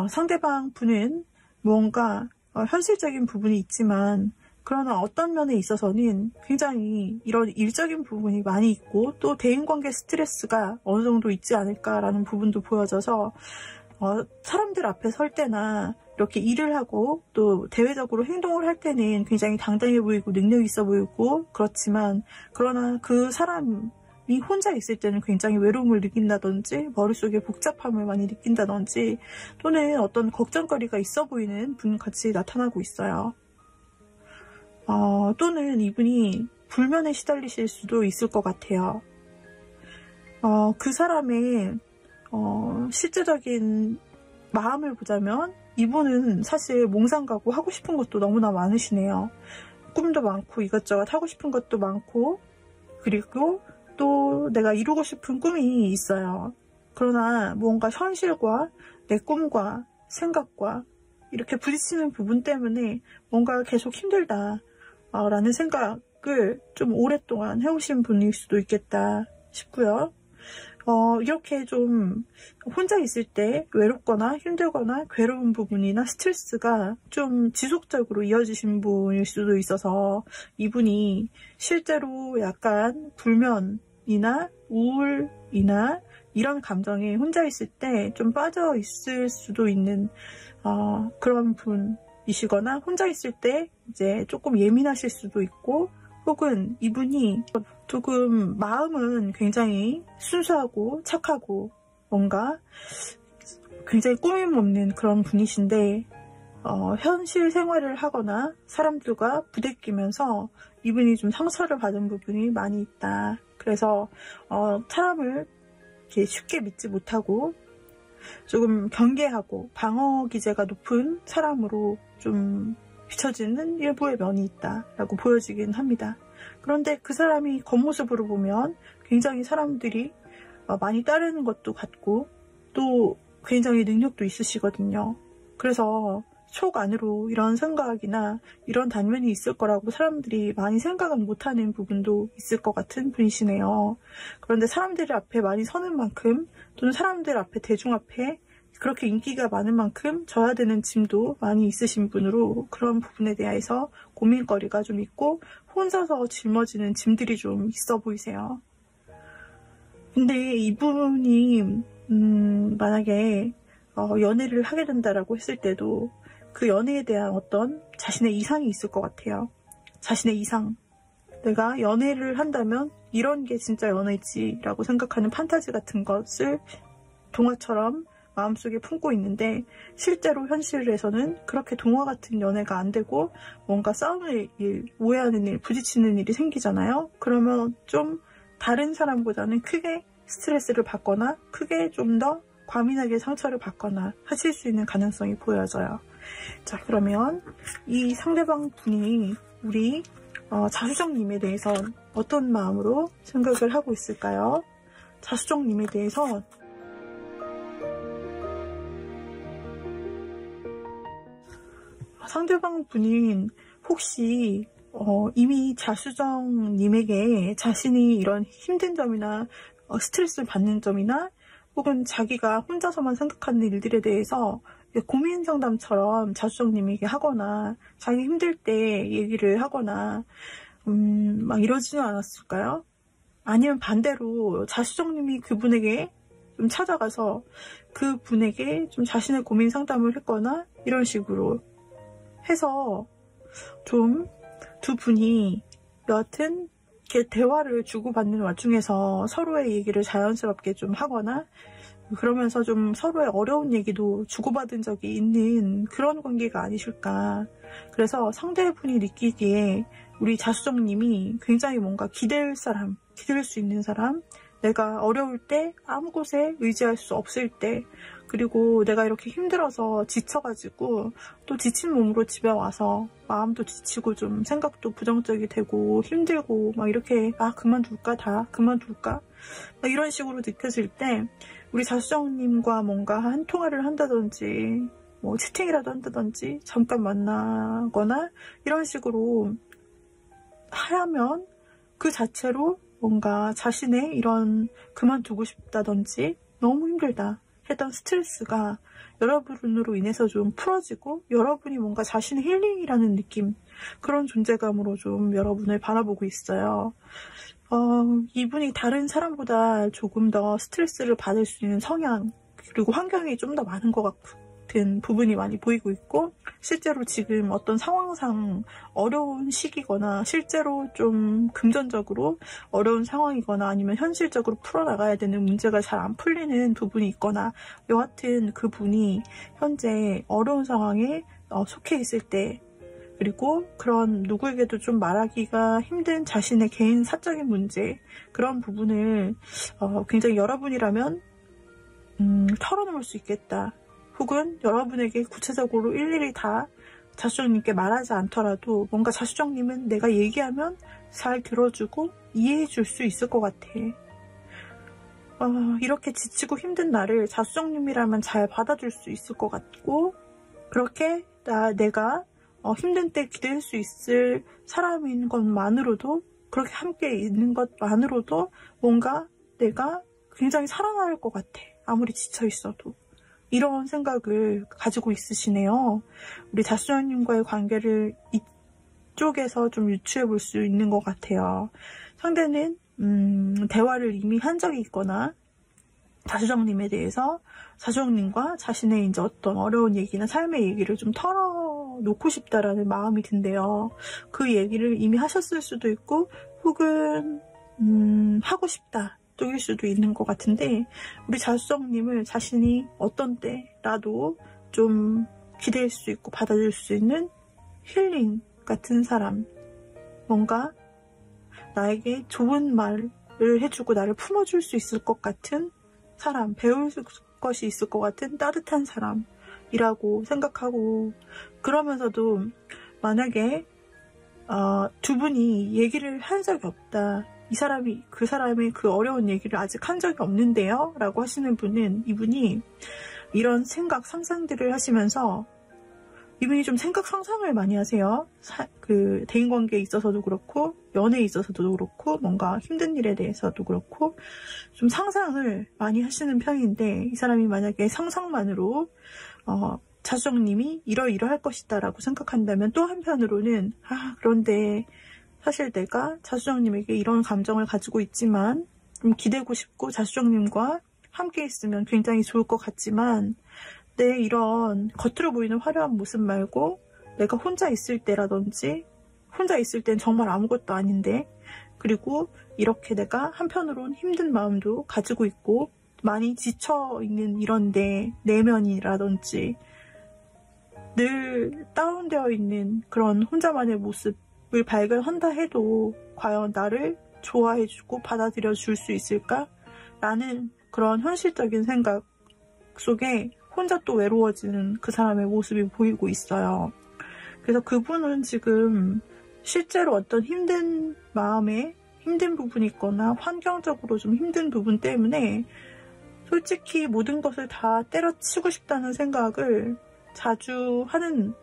상대방 분은 무언가 현실적인 부분이 있지만 그러나 어떤 면에 있어서는 굉장히 이런 일적인 부분이 많이 있고 또 대인관계 스트레스가 어느 정도 있지 않을까라는 부분도 보여져서 사람들 앞에 설 때나 이렇게 일을 하고 또 대외적으로 행동을 할 때는 굉장히 당당해 보이고 능력 있어 보이고 그렇지만 그러나 그 사람이 혼자 있을 때는 굉장히 외로움을 느낀다든지 머릿속에 복잡함을 많이 느낀다든지 또는 어떤 걱정거리가 있어 보이는 분같이 나타나고 있어요. 또는 이분이 불면에 시달리실 수도 있을 것 같아요. 그 사람의 실제적인 마음을 보자면 이분은 사실 몽상가고 하고 싶은 것도 너무나 많으시네요. 꿈도 많고 이것저것 하고 싶은 것도 많고 그리고 또 내가 이루고 싶은 꿈이 있어요. 그러나 뭔가 현실과 내 꿈과 생각과 이렇게 부딪히는 부분 때문에 뭔가 계속 힘들다 라는 생각을 좀 오랫동안 해오신 분일 수도 있겠다 싶고요. 이렇게 좀 혼자 있을 때 외롭거나 힘들거나 괴로운 부분이나 스트레스가 좀 지속적으로 이어지신 분일 수도 있어서 이분이 실제로 약간 불면이나 우울이나 이런 감정에 혼자 있을 때 좀 빠져 있을 수도 있는 그런 분이시거나 혼자 있을 때 이제 조금 예민하실 수도 있고 혹은 이분이 조금 마음은 굉장히 순수하고 착하고 뭔가 굉장히 꾸밈 없는 그런 분이신데 현실 생활을 하거나 사람들과 부대끼면서 이분이 좀 상처를 받은 부분이 많이 있다. 그래서 사람을 이렇게 쉽게 믿지 못하고 조금 경계하고 방어 기제가 높은 사람으로 좀 비춰지는 일부의 면이 있다라고 보여지긴 합니다. 그런데 그 사람이 겉모습으로 보면 굉장히 사람들이 많이 따르는 것도 같고 또 굉장히 능력도 있으시거든요. 그래서 속 안으로 이런 생각이나 이런 단면이 있을 거라고 사람들이 많이 생각은 못하는 부분도 있을 것 같은 분이시네요. 그런데 사람들 앞에 많이 서는 만큼 또는 사람들 앞에 대중 앞에 그렇게 인기가 많은 만큼 져야 되는 짐도 많이 있으신 분으로 그런 부분에 대해서 고민거리가 좀 있고 혼자서 짊어지는 짐들이 좀 있어 보이세요. 근데 이분이 만약에 연애를 하게 된다라고 했을 때도 그 연애에 대한 어떤 자신의 이상이 있을 것 같아요. 자신의 이상. 내가 연애를 한다면 이런 게 진짜 연애지 라고 생각하는 판타지 같은 것을 동화처럼 마음속에 품고 있는데 실제로 현실에서는 그렇게 동화 같은 연애가 안 되고 뭔가 싸우는 일, 오해하는 일, 부딪히는 일이 생기잖아요. 그러면 좀 다른 사람보다는 크게 스트레스를 받거나 크게 좀 더 과민하게 상처를 받거나 하실 수 있는 가능성이 보여져요. 자, 그러면 이 상대방 분이 우리 자수정님에 대해서 어떤 마음으로 생각을 하고 있을까요? 자수정님에 대해서 상대방 분인 혹시 이미 자수정님에게 자신이 이런 힘든 점이나 스트레스를 받는 점이나 혹은 자기가 혼자서만 생각하는 일들에 대해서 고민 상담처럼 자수정님에게 하거나 자기 힘들 때 얘기를 하거나 막 이러지는 않았을까요? 아니면 반대로 자수정님이 그분에게 좀 찾아가서 그분에게 좀 자신의 고민 상담을 했거나 이런 식으로 해서 좀 두 분이 여하튼 이렇게 대화를 주고받는 와중에서 서로의 얘기를 자연스럽게 좀 하거나 그러면서 좀 서로의 어려운 얘기도 주고받은 적이 있는 그런 관계가 아니실까. 그래서 상대분이 느끼기에 우리 자수정님이 굉장히 뭔가 기댈 사람, 기댈 수 있는 사람, 내가 어려울 때 아무 곳에 의지할 수 없을 때 그리고 내가 이렇게 힘들어서 지쳐가지고 또 지친 몸으로 집에 와서 마음도 지치고 좀 생각도 부정적이 되고 힘들고 막 이렇게 그만둘까 다 그만둘까 막 이런 식으로 느껴질 때 우리 자수정님과 뭔가 한 통화를 한다든지 뭐 채팅이라도 한다든지 잠깐 만나거나 이런 식으로 하면 그 자체로 뭔가 자신의 이런 그만두고 싶다든지 너무 힘들다 했던 스트레스가 여러분으로 인해서 좀 풀어지고 여러분이 뭔가 자신의 힐링이라는 느낌, 그런 존재감으로 좀 여러분을 바라보고 있어요. 이분이 다른 사람보다 조금 더 스트레스를 받을 수 있는 성향 그리고 환경이 좀 더 많은 것 같은 부분이 많이 보이고 있고, 실제로 지금 어떤 상황상 어려운 시기거나 실제로 좀 금전적으로 어려운 상황이거나 아니면 현실적으로 풀어나가야 되는 문제가 잘 안 풀리는 부분이 있거나, 여하튼 그분이 현재 어려운 상황에 속해 있을 때, 그리고 그런 누구에게도 좀 말하기가 힘든 자신의 개인 사적인 문제, 그런 부분을 굉장히 여러분이라면 털어놓을 수 있겠다. 혹은 여러분에게 구체적으로 일일이 다 자수정님께 말하지 않더라도 뭔가 자수정님은 내가 얘기하면 잘 들어주고 이해해줄 수 있을 것 같아. 이렇게 지치고 힘든 나를 자수정님이라면 잘 받아줄 수 있을 것 같고, 그렇게 내가 힘든 때 기댈 수 있을 사람인 것만으로도, 그렇게 함께 있는 것만으로도 뭔가 내가 굉장히 살아날 것 같아. 아무리 지쳐 있어도. 이런 생각을 가지고 있으시네요. 우리 자수정님과의 관계를 이쪽에서 좀 유추해 볼 수 있는 것 같아요. 상대는 대화를 이미 한 적이 있거나 자수정님에 대해서 자수정님과 자신의 이제 어떤 어려운 얘기나 삶의 얘기를 좀 털어놓고 싶다라는 마음이 든대요. 그 얘기를 이미 하셨을 수도 있고, 혹은 하고 싶다 쪽일 수도 있는 것 같은데, 우리 자수정님을 자신이 어떤 때라도 좀 기댈 수 있고 받아줄 수 있는 힐링 같은 사람, 뭔가 나에게 좋은 말을 해주고 나를 품어줄 수 있을 것 같은 사람, 배울 것이 있을 것 같은 따뜻한 사람이라고 생각하고, 그러면서도 만약에 두 분이 얘기를 한 적이 없다, 이 사람이 그 사람의 그 어려운 얘기를 아직 한 적이 없는데요 라고 하시는 분은, 이분이 이런 생각 상상들을 하시면서 이분이 좀 생각 상상을 많이 하세요. 그 대인관계에 있어서도 그렇고 연애에 있어서도 그렇고 뭔가 힘든 일에 대해서도 그렇고 좀 상상을 많이 하시는 편인데, 이 사람이 만약에 상상만으로 자수정님이 이러이러할 것이다 라고 생각한다면, 또 한편으로는 그런데 사실 내가 자수정님에게 이런 감정을 가지고 있지만 좀 기대고 싶고 자수정님과 함께 있으면 굉장히 좋을 것 같지만, 내 이런 겉으로 보이는 화려한 모습 말고 내가 혼자 있을 때라든지, 혼자 있을 땐 정말 아무것도 아닌데, 그리고 이렇게 내가 한편으론 힘든 마음도 가지고 있고 많이 지쳐있는 이런 내 내면이라든지 늘 다운되어 있는 그런 혼자만의 모습을 발견한다 해도 과연 나를 좋아해주고 받아들여 줄 수 있을까? 라는 그런 현실적인 생각 속에 혼자 또 외로워지는 그 사람의 모습이 보이고 있어요. 그래서 그분은 지금 실제로 어떤 힘든 마음에 힘든 부분이 있거나 환경적으로 좀 힘든 부분 때문에 솔직히 모든 것을 다 때려치고 싶다는 생각을 자주 하는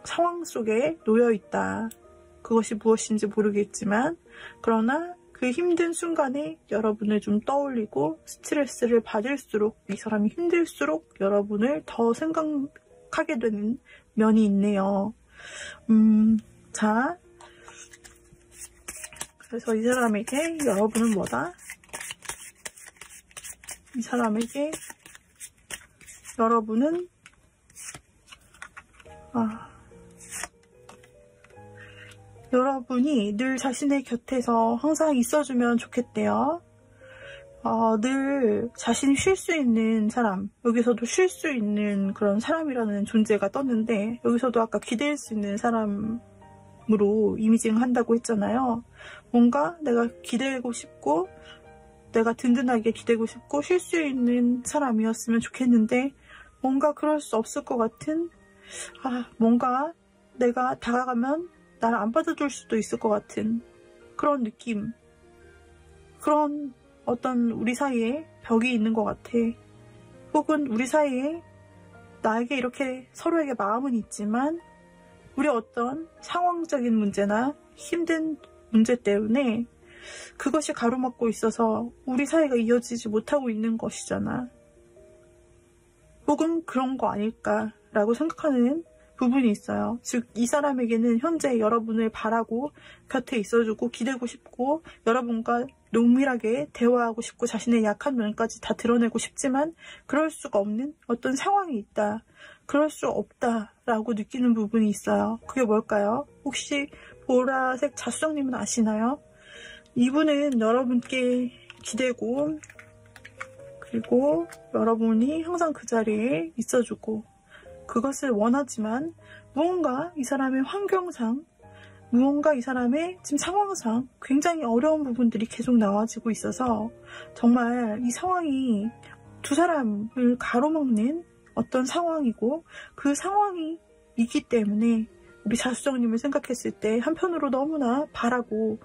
상황 속에 놓여 있다. 그것이 무엇인지 모르겠지만, 그러나 그 힘든 순간에 여러분을 좀 떠올리고 스트레스를 받을수록, 이 사람이 힘들수록 여러분을 더 생각하게 되는 면이 있네요. 자, 그래서 이 사람에게 여러분은 뭐다? 이 사람에게 여러분은 여러분이 늘 자신의 곁에서 항상 있어주면 좋겠대요. 늘 자신이 쉴 수 있는 사람, 여기서도 쉴 수 있는 그런 사람이라는 존재가 떴는데, 여기서도 아까 기댈 수 있는 사람으로 이미징 한다고 했잖아요. 뭔가 내가 기대고 싶고 내가 든든하게 기대고 싶고 쉴 수 있는 사람이었으면 좋겠는데, 뭔가 그럴 수 없을 것 같은, 뭔가 내가 다가가면 나를 안 받아줄 수도 있을 것 같은 그런 느낌, 그런 어떤 우리 사이에 벽이 있는 것 같아. 혹은 우리 사이에 나에게 이렇게 서로에게 마음은 있지만 우리 어떤 상황적인 문제나 힘든 문제 때문에 그것이 가로막고 있어서 우리 사이가 이어지지 못하고 있는 것이잖아. 혹은 그런 거 아닐까라고 생각하는 부분이 있어요. 즉, 이 사람에게는 현재 여러분을 바라고 곁에 있어주고 기대고 싶고 여러분과 농밀하게 대화하고 싶고 자신의 약한 면까지 다 드러내고 싶지만 그럴 수가 없는 어떤 상황이 있다. 그럴 수 없다라고 느끼는 부분이 있어요. 그게 뭘까요? 혹시 보라색 자수정님은 아시나요? 이분은 여러분께 기대고 그리고 여러분이 항상 그 자리에 있어주고 그것을 원하지만 무언가 이 사람의 환경상 무언가 이 사람의 지금 상황상 굉장히 어려운 부분들이 계속 나와지고 있어서 정말 이 상황이 두 사람을 가로막는 어떤 상황이고 그 상황이 있기 때문에 우리 자수정님을 생각했을 때 한편으로 너무나 바라고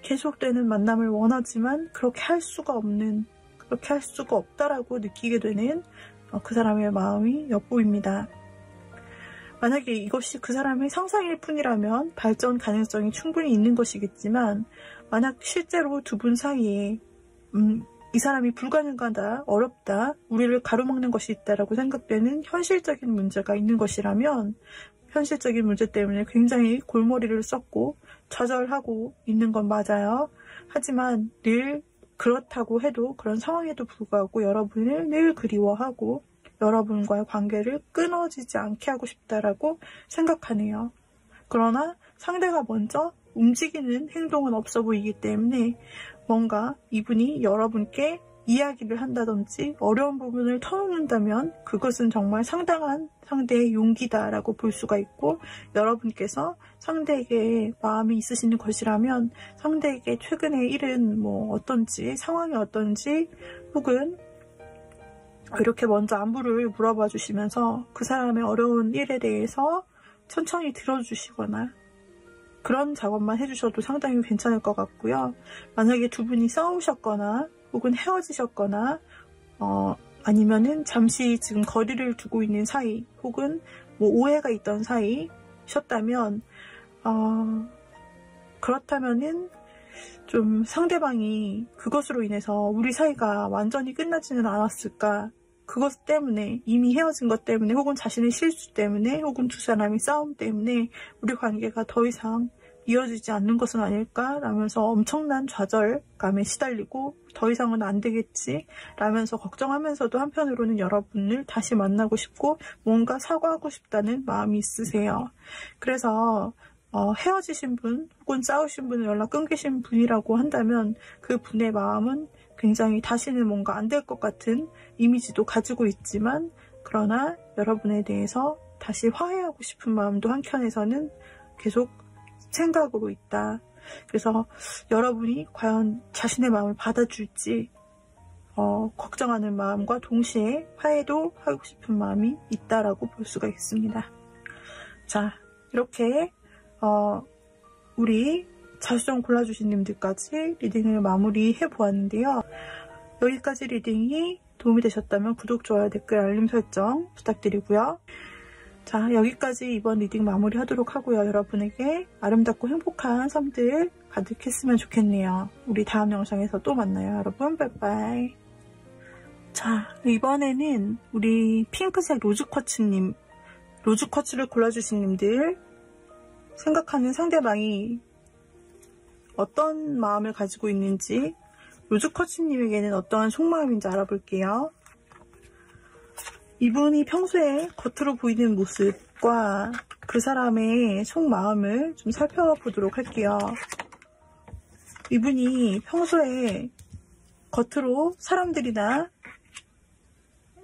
계속되는 만남을 원하지만 그렇게 할 수가 없다라고 느끼게 되는 그 사람의 마음이 엿보입니다. 만약에 이것이 그 사람의 상상일 뿐이라면 발전 가능성이 충분히 있는 것이겠지만 만약 실제로 두 분 사이에 이 사람이 불가능하다, 어렵다, 우리를 가로막는 것이 있다라고 생각되는 현실적인 문제가 있는 것이라면 현실적인 문제 때문에 굉장히 골머리를 썩고 좌절하고 있는 건 맞아요. 하지만 늘 그렇다고 해도 그런 상황에도 불구하고 여러분을 늘 그리워하고 여러분과의 관계를 끊어지지 않게 하고 싶다라고 생각하네요. 그러나 상대가 먼저 움직이는 행동은 없어 보이기 때문에 뭔가 이분이 여러분께 이야기를 한다든지 어려운 부분을 터놓는다면 그것은 정말 상당한 상대의 용기다라고 볼 수가 있고 여러분께서 상대에게 마음이 있으시는 것이라면 상대에게 최근의 일은 어떤지 상황이 어떤지 혹은 이렇게 먼저 안부를 물어봐 주시면서 그 사람의 어려운 일에 대해서 천천히 들어주시거나 그런 작업만 해주셔도 상당히 괜찮을 것 같고요. 만약에 두 분이 싸우셨거나 혹은 헤어지셨거나 아니면은 잠시 지금 거리를 두고 있는 사이 혹은 오해가 있던 사이셨다면 그렇다면은 좀 상대방이 그것으로 인해서 우리 사이가 완전히 끝나지는 않았을까 그것 때문에 이미 헤어진 것 때문에 혹은 자신의 실수 때문에 혹은 두 사람의 싸움 때문에 우리 관계가 더 이상 이어지지 않는 것은 아닐까 라면서 엄청난 좌절감에 시달리고 더 이상은 안 되겠지 라면서 걱정하면서도 한편으로는 여러분을 다시 만나고 싶고 뭔가 사과하고 싶다는 마음이 있으세요. 그래서 헤어지신 분 혹은 싸우신 분을 연락 끊기신 분이라고 한다면 그 분의 마음은 굉장히 다시는 뭔가 안 될 것 같은 이미지도 가지고 있지만 그러나 여러분에 대해서 다시 화해하고 싶은 마음도 한켠에서는 계속 생각으로 있다. 그래서 여러분이 과연 자신의 마음을 받아줄지 걱정하는 마음과 동시에 화해도 하고 싶은 마음이 있다라고 볼 수가 있습니다. 자, 이렇게 우리 자수정 골라주신 님들까지 리딩을 마무리해 보았는데요. 여기까지 리딩이 도움이 되셨다면 구독, 좋아요, 댓글, 알림 설정 부탁드리고요. 자, 여기까지 이번 리딩 마무리하도록 하고요. 여러분에게 아름답고 행복한 삶들 가득했으면 좋겠네요. 우리 다음 영상에서 또 만나요. 여러분, 빠이빠이. 자, 이번에는 우리 핑크색 로즈쿼츠님, 로즈쿼츠를 골라주신 님들 생각하는 상대방이 어떤 마음을 가지고 있는지 로즈쿼츠님에게는 어떠한 속마음인지 알아볼게요. 이분이 평소에 겉으로 보이는 모습과 그 사람의 속마음을 좀 살펴보도록 할게요. 이분이 평소에 겉으로 사람들이나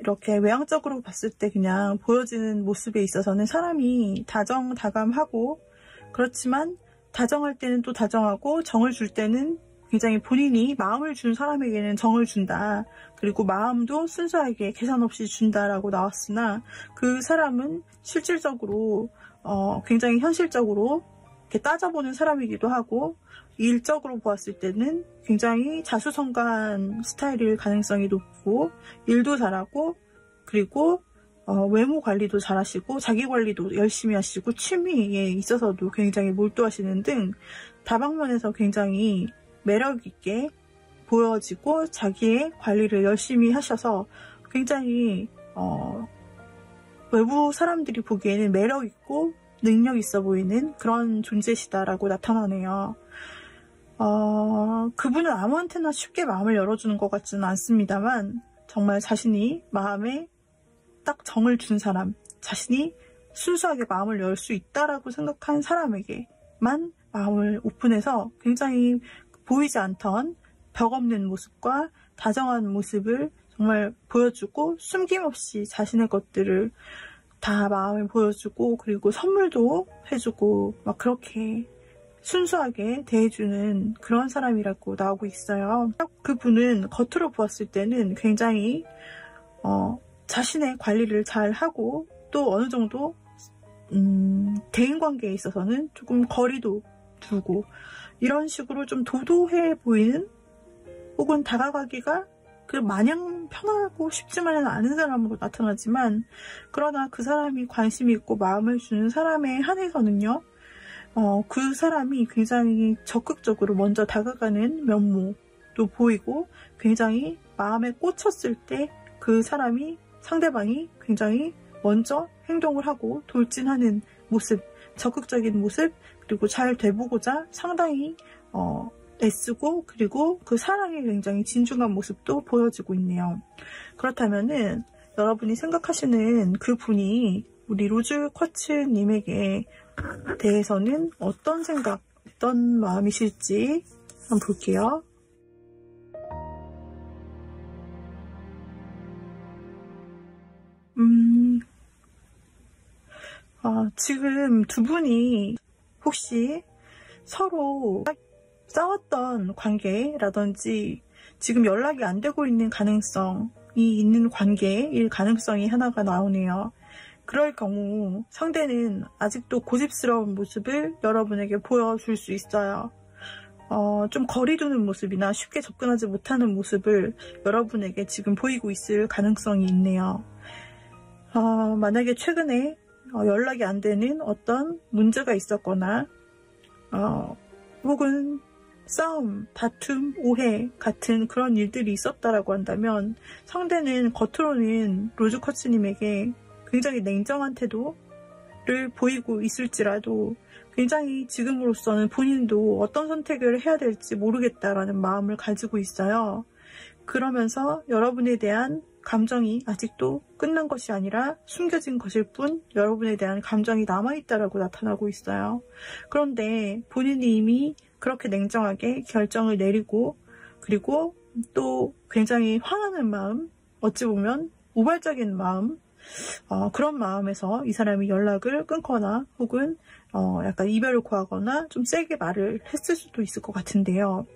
이렇게 외향적으로 봤을 때 그냥 보여지는 모습에 있어서는 사람이 다정다감하고 그렇지만 다정할 때는 또 다정하고 정을 줄 때는 굉장히 본인이 마음을 준 사람에게는 정을 준다. 그리고 마음도 순수하게 계산 없이 준다라고 나왔으나 그 사람은 실질적으로 굉장히 현실적으로 이렇게 따져보는 사람이기도 하고 일적으로 보았을 때는 굉장히 자수성가한 스타일일 가능성이 높고 일도 잘하고 그리고 외모 관리도 잘하시고 자기 관리도 열심히 하시고 취미에 있어서도 굉장히 몰두하시는 등 다방면에서 굉장히 매력 있게 보여지고 자기의 관리를 열심히 하셔서 굉장히 외부 사람들이 보기에는 매력 있고 능력 있어 보이는 그런 존재시다라고 나타나네요. 그분은 아무한테나 쉽게 마음을 열어주는 것 같지는 않습니다만 정말 자신이 마음에 딱 정을 준 사람, 자신이 순수하게 마음을 열 수 있다라고 생각한 사람에게만 마음을 오픈해서 굉장히 보이지 않던 벽 없는 모습과 다정한 모습을 정말 보여주고 숨김없이 자신의 것들을 다 마음에 보여주고 그리고 선물도 해주고 막 그렇게 순수하게 대해주는 그런 사람이라고 나오고 있어요. 그분은 겉으로 보았을 때는 굉장히 자신의 관리를 잘 하고 또 어느 정도 대인관계에 있어서는 조금 거리도 두고 이런 식으로 좀 도도해 보이는 혹은 다가가기가 마냥 편하고 쉽지만은 않은 사람으로 나타나지만 그러나 그 사람이 관심이 있고 마음을 주는 사람에 한해서는요 그 사람이 굉장히 적극적으로 먼저 다가가는 면모도 보이고 굉장히 마음에 꽂혔을 때 그 사람이 상대방이 굉장히 먼저 행동을 하고 돌진하는 모습, 적극적인 모습 그리고 잘 돼보고자 상당히 애쓰고 그리고 그 사랑에 굉장히 진중한 모습도 보여지고 있네요. 그렇다면은 여러분이 생각하시는 그 분이 우리 로즈 쿼츠님에게 대해서는 어떤 생각, 어떤 마음이실지 한번 볼게요. 지금 두 분이 혹시 서로 싸웠던 관계라든지 지금 연락이 안 되고 있는 가능성이 있는 관계일 가능성이 하나가 나오네요. 그럴 경우 상대는 아직도 고집스러운 모습을 여러분에게 보여줄 수 있어요. 좀 거리 두는 모습이나 쉽게 접근하지 못하는 모습을 여러분에게 지금 보이고 있을 가능성이 있네요. 만약에 최근에 연락이 안 되는 어떤 문제가 있었거나 혹은 싸움, 다툼, 오해 같은 그런 일들이 있었다라고 한다면 상대는 겉으로는 로즈 쿼츠님에게 굉장히 냉정한 태도를 보이고 있을지라도 굉장히 지금으로서는 본인도 어떤 선택을 해야 될지 모르겠다라는 마음을 가지고 있어요. 그러면서 여러분에 대한 감정이 아직도 끝난 것이 아니라 숨겨진 것일 뿐 여러분에 대한 감정이 남아있다라고 나타나고 있어요. 그런데 본인이 이미 그렇게 냉정하게 결정을 내리고 그리고 또 굉장히 화나는 마음, 어찌 보면 우발적인 마음, 그런 마음에서 이 사람이 연락을 끊거나 혹은 약간 이별을 고하거나 좀 세게 말을 했을 수도 있을 것 같은데요.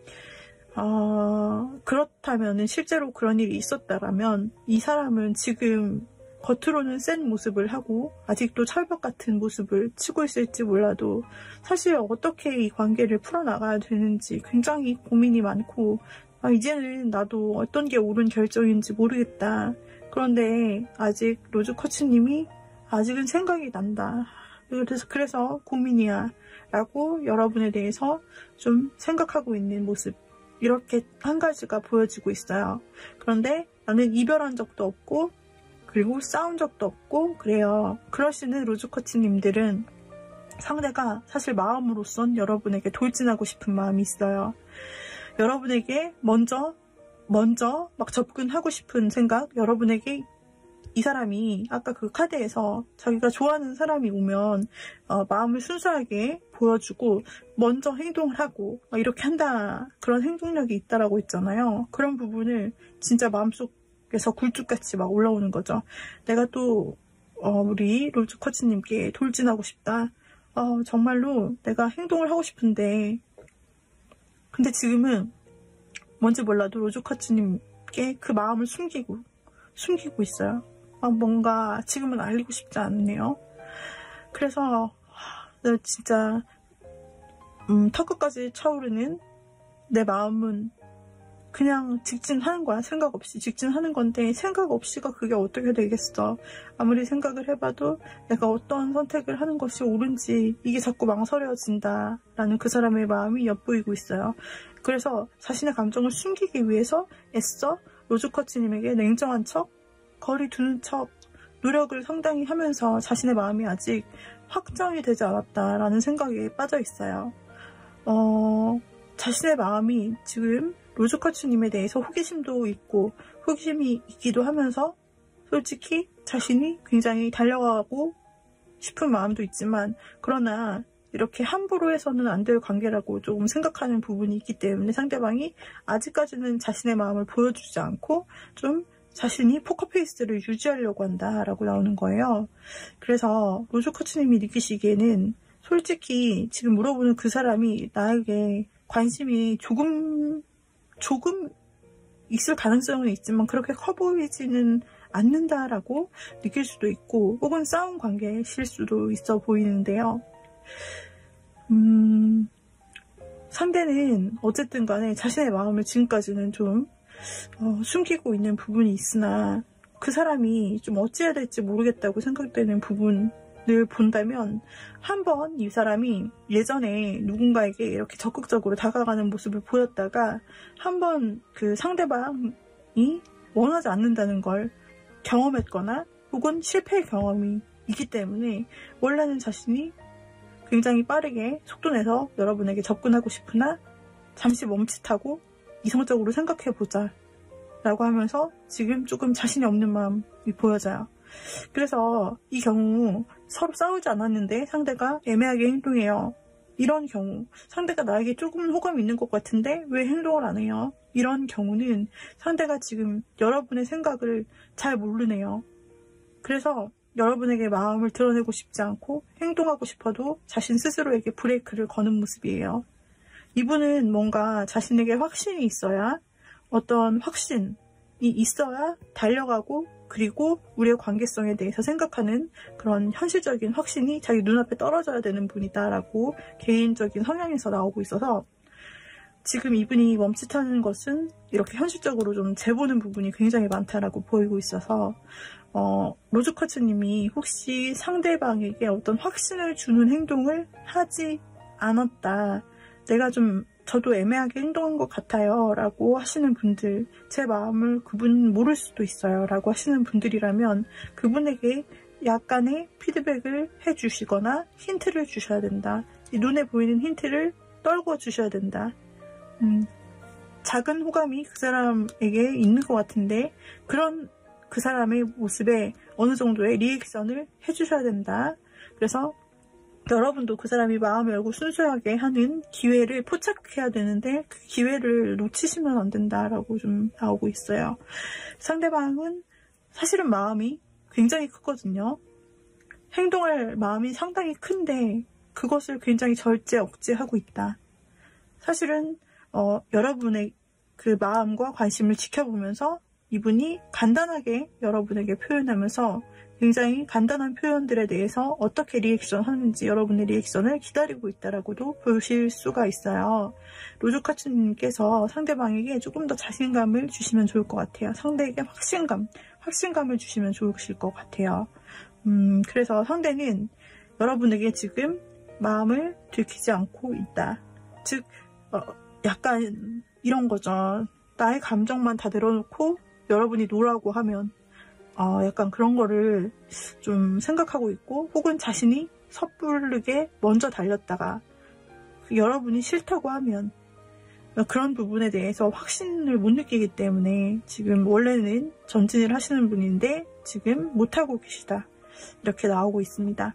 그렇다면 실제로 그런 일이 있었다라면 이 사람은 지금 겉으로는 센 모습을 하고 아직도 철벽 같은 모습을 치고 있을지 몰라도 사실 어떻게 이 관계를 풀어나가야 되는지 굉장히 고민이 많고 이제는 나도 어떤 게 옳은 결정인지 모르겠다. 그런데 아직 로즈 쿼츠님이 아직은 생각이 난다. 그래서 고민이야 라고 여러분에 대해서 좀 생각하고 있는 모습 이렇게 한 가지가 보여지고 있어요. 그런데 나는 이별한 적도 없고 그리고 싸운 적도 없고 그래요. 그러시는 로즈 쿼츠님들은 상대가 사실 마음으로선 여러분에게 돌진하고 싶은 마음이 있어요. 여러분에게 먼저 막 접근하고 싶은 생각, 여러분에게 이 사람이 아까 그 카드에서 자기가 좋아하는 사람이 오면 마음을 순수하게 보여주고 먼저 행동을 하고 이렇게 한다 그런 행동력이 있다라고 했잖아요. 그런 부분을 진짜 마음속에서 굴뚝같이 막 올라오는 거죠. 내가 또 우리 로즈 쿼츠님께 돌진하고 싶다. 정말로 내가 행동을 하고 싶은데 근데 지금은 뭔지 몰라도 로즈 쿼츠님께 그 마음을 숨기고 있어요. 뭔가 지금은 알리고 싶지 않네요. 그래서 진짜 턱끝까지 차오르는 내 마음은 그냥 직진하는 거야. 생각 없이 직진하는 건데 생각 없이가 그게 어떻게 되겠어. 아무리 생각을 해봐도 내가 어떤 선택을 하는 것이 옳은지 이게 자꾸 망설여진다 라는 그 사람의 마음이 엿보이고 있어요. 그래서 자신의 감정을 숨기기 위해서 애써 로즈쿼츠님에게 냉정한 척, 거리 두는 척, 노력을 상당히 하면서 자신의 마음이 아직 확정이 되지 않았다라는 생각에 빠져 있어요. 자신의 마음이 지금 로즈쿼츠님에 대해서 호기심도 있고 호기심이 있기도 하면서 솔직히 자신이 굉장히 달려가고 싶은 마음도 있지만 그러나 이렇게 함부로 해서는 안 될 관계라고 조금 생각하는 부분이 있기 때문에 상대방이 아직까지는 자신의 마음을 보여주지 않고 좀 자신이 포커페이스를 유지하려고 한다라고 나오는 거예요. 그래서 로즈쿼츠님이 느끼시기에는 솔직히 지금 물어보는 그 사람이 나에게 관심이 조금 있을 가능성은 있지만 그렇게 커 보이지는 않는다라고 느낄 수도 있고 혹은 싸운 관계일 수도 있어 보이는데요. 상대는 어쨌든 간에 자신의 마음을 지금까지는 좀 숨기고 있는 부분이 있으나 그 사람이 좀 어찌해야 될지 모르겠다고 생각되는 부분을 본다면 한번 이 사람이 예전에 누군가에게 이렇게 적극적으로 다가가는 모습을 보였다가 한번 그 상대방이 원하지 않는다는 걸 경험했거나 혹은 실패의 경험이 있기 때문에 원래는 자신이 굉장히 빠르게 속도 내서 여러분에게 접근하고 싶으나 잠시 멈칫하고 이성적으로 생각해보자 라고 하면서 지금 조금 자신이 없는 마음이 보여져요. 그래서 이 경우 서로 싸우지 않았는데 상대가 애매하게 행동해요. 이런 경우 상대가 나에게 조금 호감이 있는 것 같은데 왜 행동을 안 해요? 이런 경우는 상대가 지금 여러분의 생각을 잘 모르네요. 그래서 여러분에게 마음을 드러내고 싶지 않고 행동하고 싶어도 자신 스스로에게 브레이크를 거는 모습이에요. 이분은 뭔가 자신에게 확신이 있어야 어떤 확신이 있어야 달려가고 그리고 우리의 관계성에 대해서 생각하는 그런 현실적인 확신이 자기 눈앞에 떨어져야 되는 분이다라고 개인적인 성향에서 나오고 있어서 지금 이분이 멈칫하는 것은 이렇게 현실적으로 좀 재보는 부분이 굉장히 많다라고 보이고 있어서 로즈쿼츠님이 혹시 상대방에게 어떤 확신을 주는 행동을 하지 않았다. 내가 저도 애매하게 행동한 것 같아요 라고 하시는 분들, 제 마음을 그분 모를 수도 있어요 라고 하시는 분들이라면 그분에게 약간의 피드백을 해주시거나 힌트를 주셔야 된다. 이 눈에 보이는 힌트를 떨궈 주셔야 된다. 작은 호감이 그 사람에게 있는 것 같은데 그런 그 사람의 모습에 어느 정도의 리액션을 해주셔야 된다. 그래서 여러분도 그 사람이 마음을 열고 순수하게 하는 기회를 포착해야 되는데 그 기회를 놓치시면 안 된다라고 좀 나오고 있어요. 상대방은 사실은 마음이 굉장히 크거든요. 행동할 마음이 상당히 큰데 그것을 굉장히 절제 억제하고 있다. 사실은 여러분의 그 마음과 관심을 지켜보면서 이분이 간단하게 여러분에게 표현하면서 굉장히 간단한 표현들에 대해서 어떻게 리액션 하는지 여러분의 리액션을 기다리고 있다라고도 보실 수가 있어요. 로즈쿼츠님께서 상대방에게 조금 더 자신감을 주시면 좋을 것 같아요. 상대에게 확신감을 주시면 좋으실 것 같아요. 그래서 상대는 여러분에게 지금 마음을 들키지 않고 있다. 즉 약간 이런 거죠. 나의 감정만 다 내려놓고 여러분이 노라고 하면 약간 그런 거를 좀 생각하고 있고 혹은 자신이 섣부르게 먼저 달렸다가 여러분이 싫다고 하면 그런 부분에 대해서 확신을 못 느끼기 때문에 지금 원래는 전진을 하시는 분인데 지금 못하고 계시다. 이렇게 나오고 있습니다.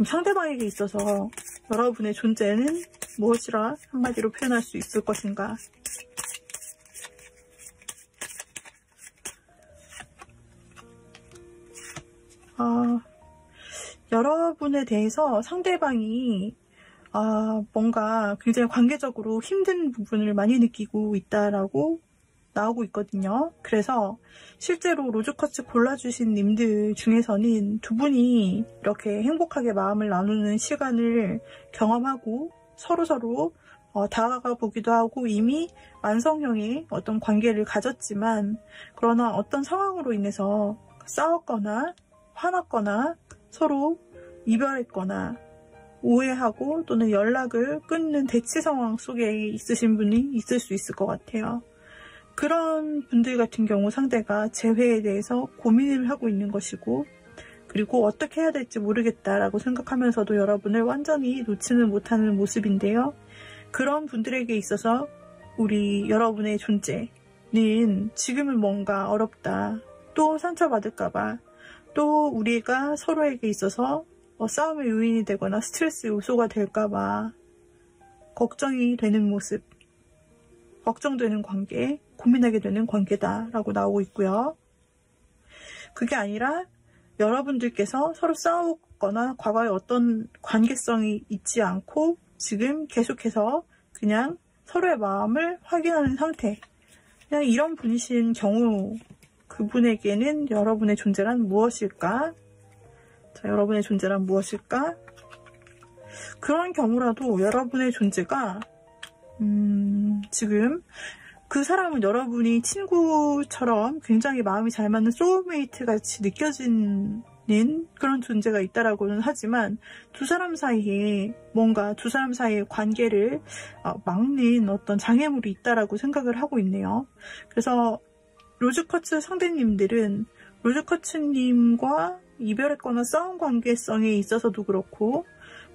상대방에게 있어서 여러분의 존재는 무엇이라 한마디로 표현할 수 있을 것인가? 여러분에 대해서 상대방이 뭔가 굉장히 관계적으로 힘든 부분을 많이 느끼고 있다라고 나오고 있거든요. 그래서 실제로 로즈쿼츠 골라주신 님들 중에서는 두 분이 이렇게 행복하게 마음을 나누는 시간을 경험하고 서로서로 다가가 보기도 하고 이미 완성형의 어떤 관계를 가졌지만, 그러나 어떤 상황으로 인해서 싸웠거나 화났거나 서로 이별했거나 오해하고 또는 연락을 끊는 대치 상황 속에 있으신 분이 있을 수 있을 것 같아요. 그런 분들 같은 경우 상대가 재회에 대해서 고민을 하고 있는 것이고, 그리고 어떻게 해야 될지 모르겠다라고 생각하면서도 여러분을 완전히 놓지는 못하는 모습인데요. 그런 분들에게 있어서 여러분의 존재는 지금은 뭔가 어렵다, 또 상처받을까봐, 또 우리가 서로에게 있어서 싸움의 요인이 되거나 스트레스 요소가 될까봐 걱정이 되는 모습, 걱정되는 관계, 고민하게 되는 관계다라고 나오고 있고요. 그게 아니라 여러분들께서 서로 싸웠거나 과거에 어떤 관계성이 있지 않고 지금 계속해서 그냥 서로의 마음을 확인하는 상태, 그냥 이런 분이신 경우, 그분에게는 여러분의 존재란 무엇일까? 자, 여러분의 존재란 무엇일까? 그런 경우라도 여러분의 존재가 지금 그 사람은 여러분이 친구처럼 굉장히 마음이 잘 맞는 소울메이트 같이 느껴지는 그런 존재가 있다라고는 하지만, 두 사람 사이의 관계를 막는 어떤 장애물이 있다라고 생각을 하고 있네요. 그래서 로즈쿼츠 상대님들은 로즈쿼츠님과 이별했거나 싸운 관계성에 있어서도 그렇고,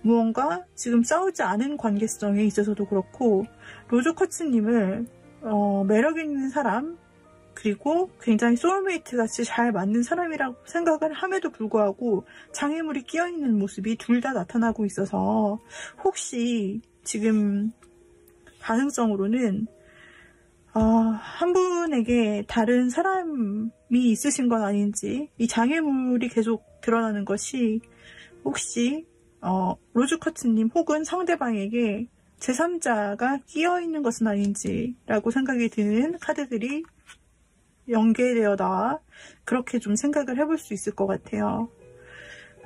무언가 지금 싸우지 않은 관계성에 있어서도 그렇고, 로즈쿼츠님을 매력 있는 사람, 그리고 굉장히 소울메이트 같이 잘 맞는 사람이라고 생각을 함에도 불구하고 장애물이 끼어있는 모습이 둘 다 나타나고 있어서, 혹시 지금 가능성으로는 한 분에게 다른 사람이 있으신 건 아닌지, 이 장애물이 계속 드러나는 것이 혹시 로즈쿼츠님 혹은 상대방에게 제3자가 끼어있는 것은 아닌지라고 생각이 드는 카드들이 연계되어 나와 그렇게 좀 생각을 해볼 수 있을 것 같아요.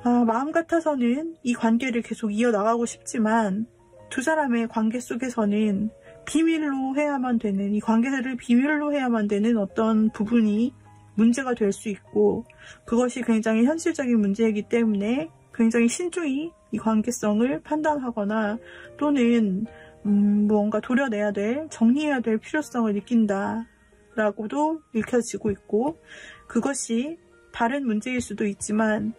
마음 같아서는 이 관계를 계속 이어나가고 싶지만, 두 사람의 관계 속에서는 비밀로 해야만 되는, 이 관계를 비밀로 해야만 되는 어떤 부분이 문제가 될 수 있고, 그것이 굉장히 현실적인 문제이기 때문에 굉장히 신중히 이 관계성을 판단하거나 또는 무언가 도려내야 될, 정리해야 될 필요성을 느낀다라고도 읽혀지고 있고, 그것이 다른 문제일 수도 있지만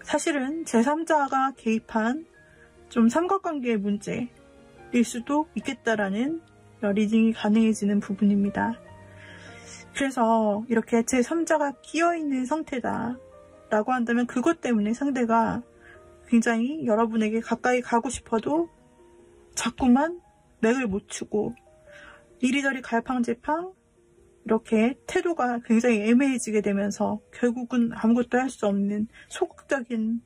사실은 제3자가 개입한 좀 삼각관계의 문제일 수도 있겠다라는 리딩이 가능해지는 부분입니다. 그래서 이렇게 제3자가 끼어있는 상태다 라고 한다면, 그것 때문에 상대가 굉장히 여러분에게 가까이 가고 싶어도 자꾸만 맥을 못 추고 이리저리 갈팡질팡 이렇게 태도가 굉장히 애매해지게 되면서 결국은 아무것도 할 수 없는 소극적인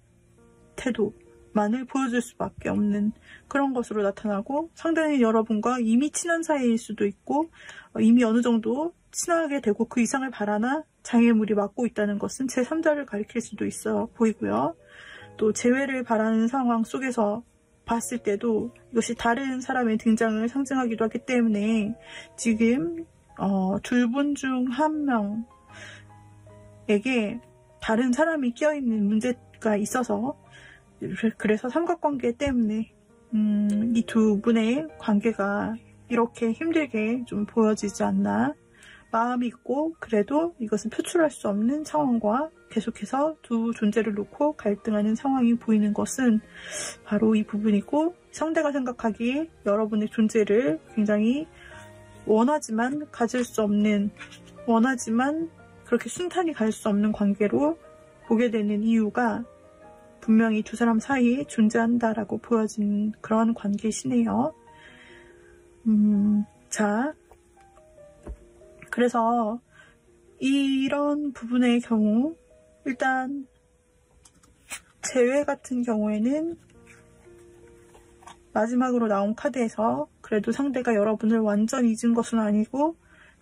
태도만을 보여줄 수밖에 없는 그런 것으로 나타나고, 상대는 여러분과 이미 친한 사이일 수도 있고 이미 어느 정도 친하게 되고 그 이상을 바라나 장애물이 막고 있다는 것은 제3자를 가리킬 수도 있어 보이고요. 또 재회를 바라는 상황 속에서 봤을 때도 이것이 다른 사람의 등장을 상징하기도 하기 때문에, 지금 둘 분 중 한 명에게 다른 사람이 끼어있는 문제가 있어서, 그래서 삼각관계 때문에 이 두 분의 관계가 이렇게 힘들게 좀 보여지지 않나, 마음이 있고 그래도 이것은 표출할 수 없는 상황과 계속해서 두 존재를 놓고 갈등하는 상황이 보이는 것은 바로 이 부분이고, 상대가 생각하기에 여러분의 존재를 굉장히 원하지만 가질 수 없는, 원하지만 그렇게 순탄히 갈 수 없는 관계로 보게 되는 이유가 분명히 두 사람 사이에 존재한다라고 보여지는 그런 관계시네요. 자, 그래서 이런 부분의 경우, 일단 재회 같은 경우에는 마지막으로 나온 카드에서 그래도 상대가 여러분을 완전 잊은 것은 아니고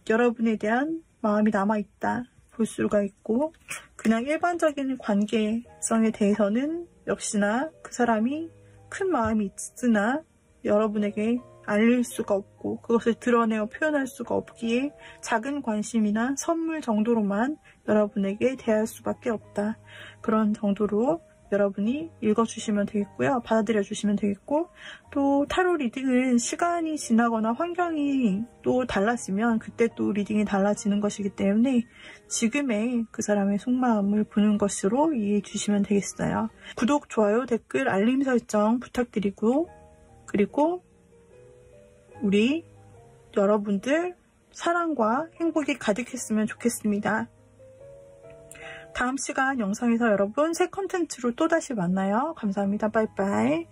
여러분에 대한 마음이 남아있다 볼 수가 있고, 그냥 일반적인 관계성에 대해서는 역시나 그 사람이 큰 마음이 있으나 여러분에게 알릴 수가 없고 그것을 드러내어 표현할 수가 없기에 작은 관심이나 선물 정도로만 여러분에게 대할 수밖에 없다. 그런 정도로 여러분이 읽어주시면 되겠고요. 받아들여 주시면 되겠고, 또 타로 리딩은 시간이 지나거나 환경이 또 달라지면 그때 또 리딩이 달라지는 것이기 때문에 지금의 그 사람의 속마음을 보는 것으로 이해해 주시면 되겠어요. 구독, 좋아요, 댓글, 알림 설정 부탁드리고, 그리고 우리 여러분들 사랑과 행복이 가득했으면 좋겠습니다. 다음 시간 영상에서 여러분 새 컨텐츠로 또다시 만나요. 감사합니다. 빠이빠이.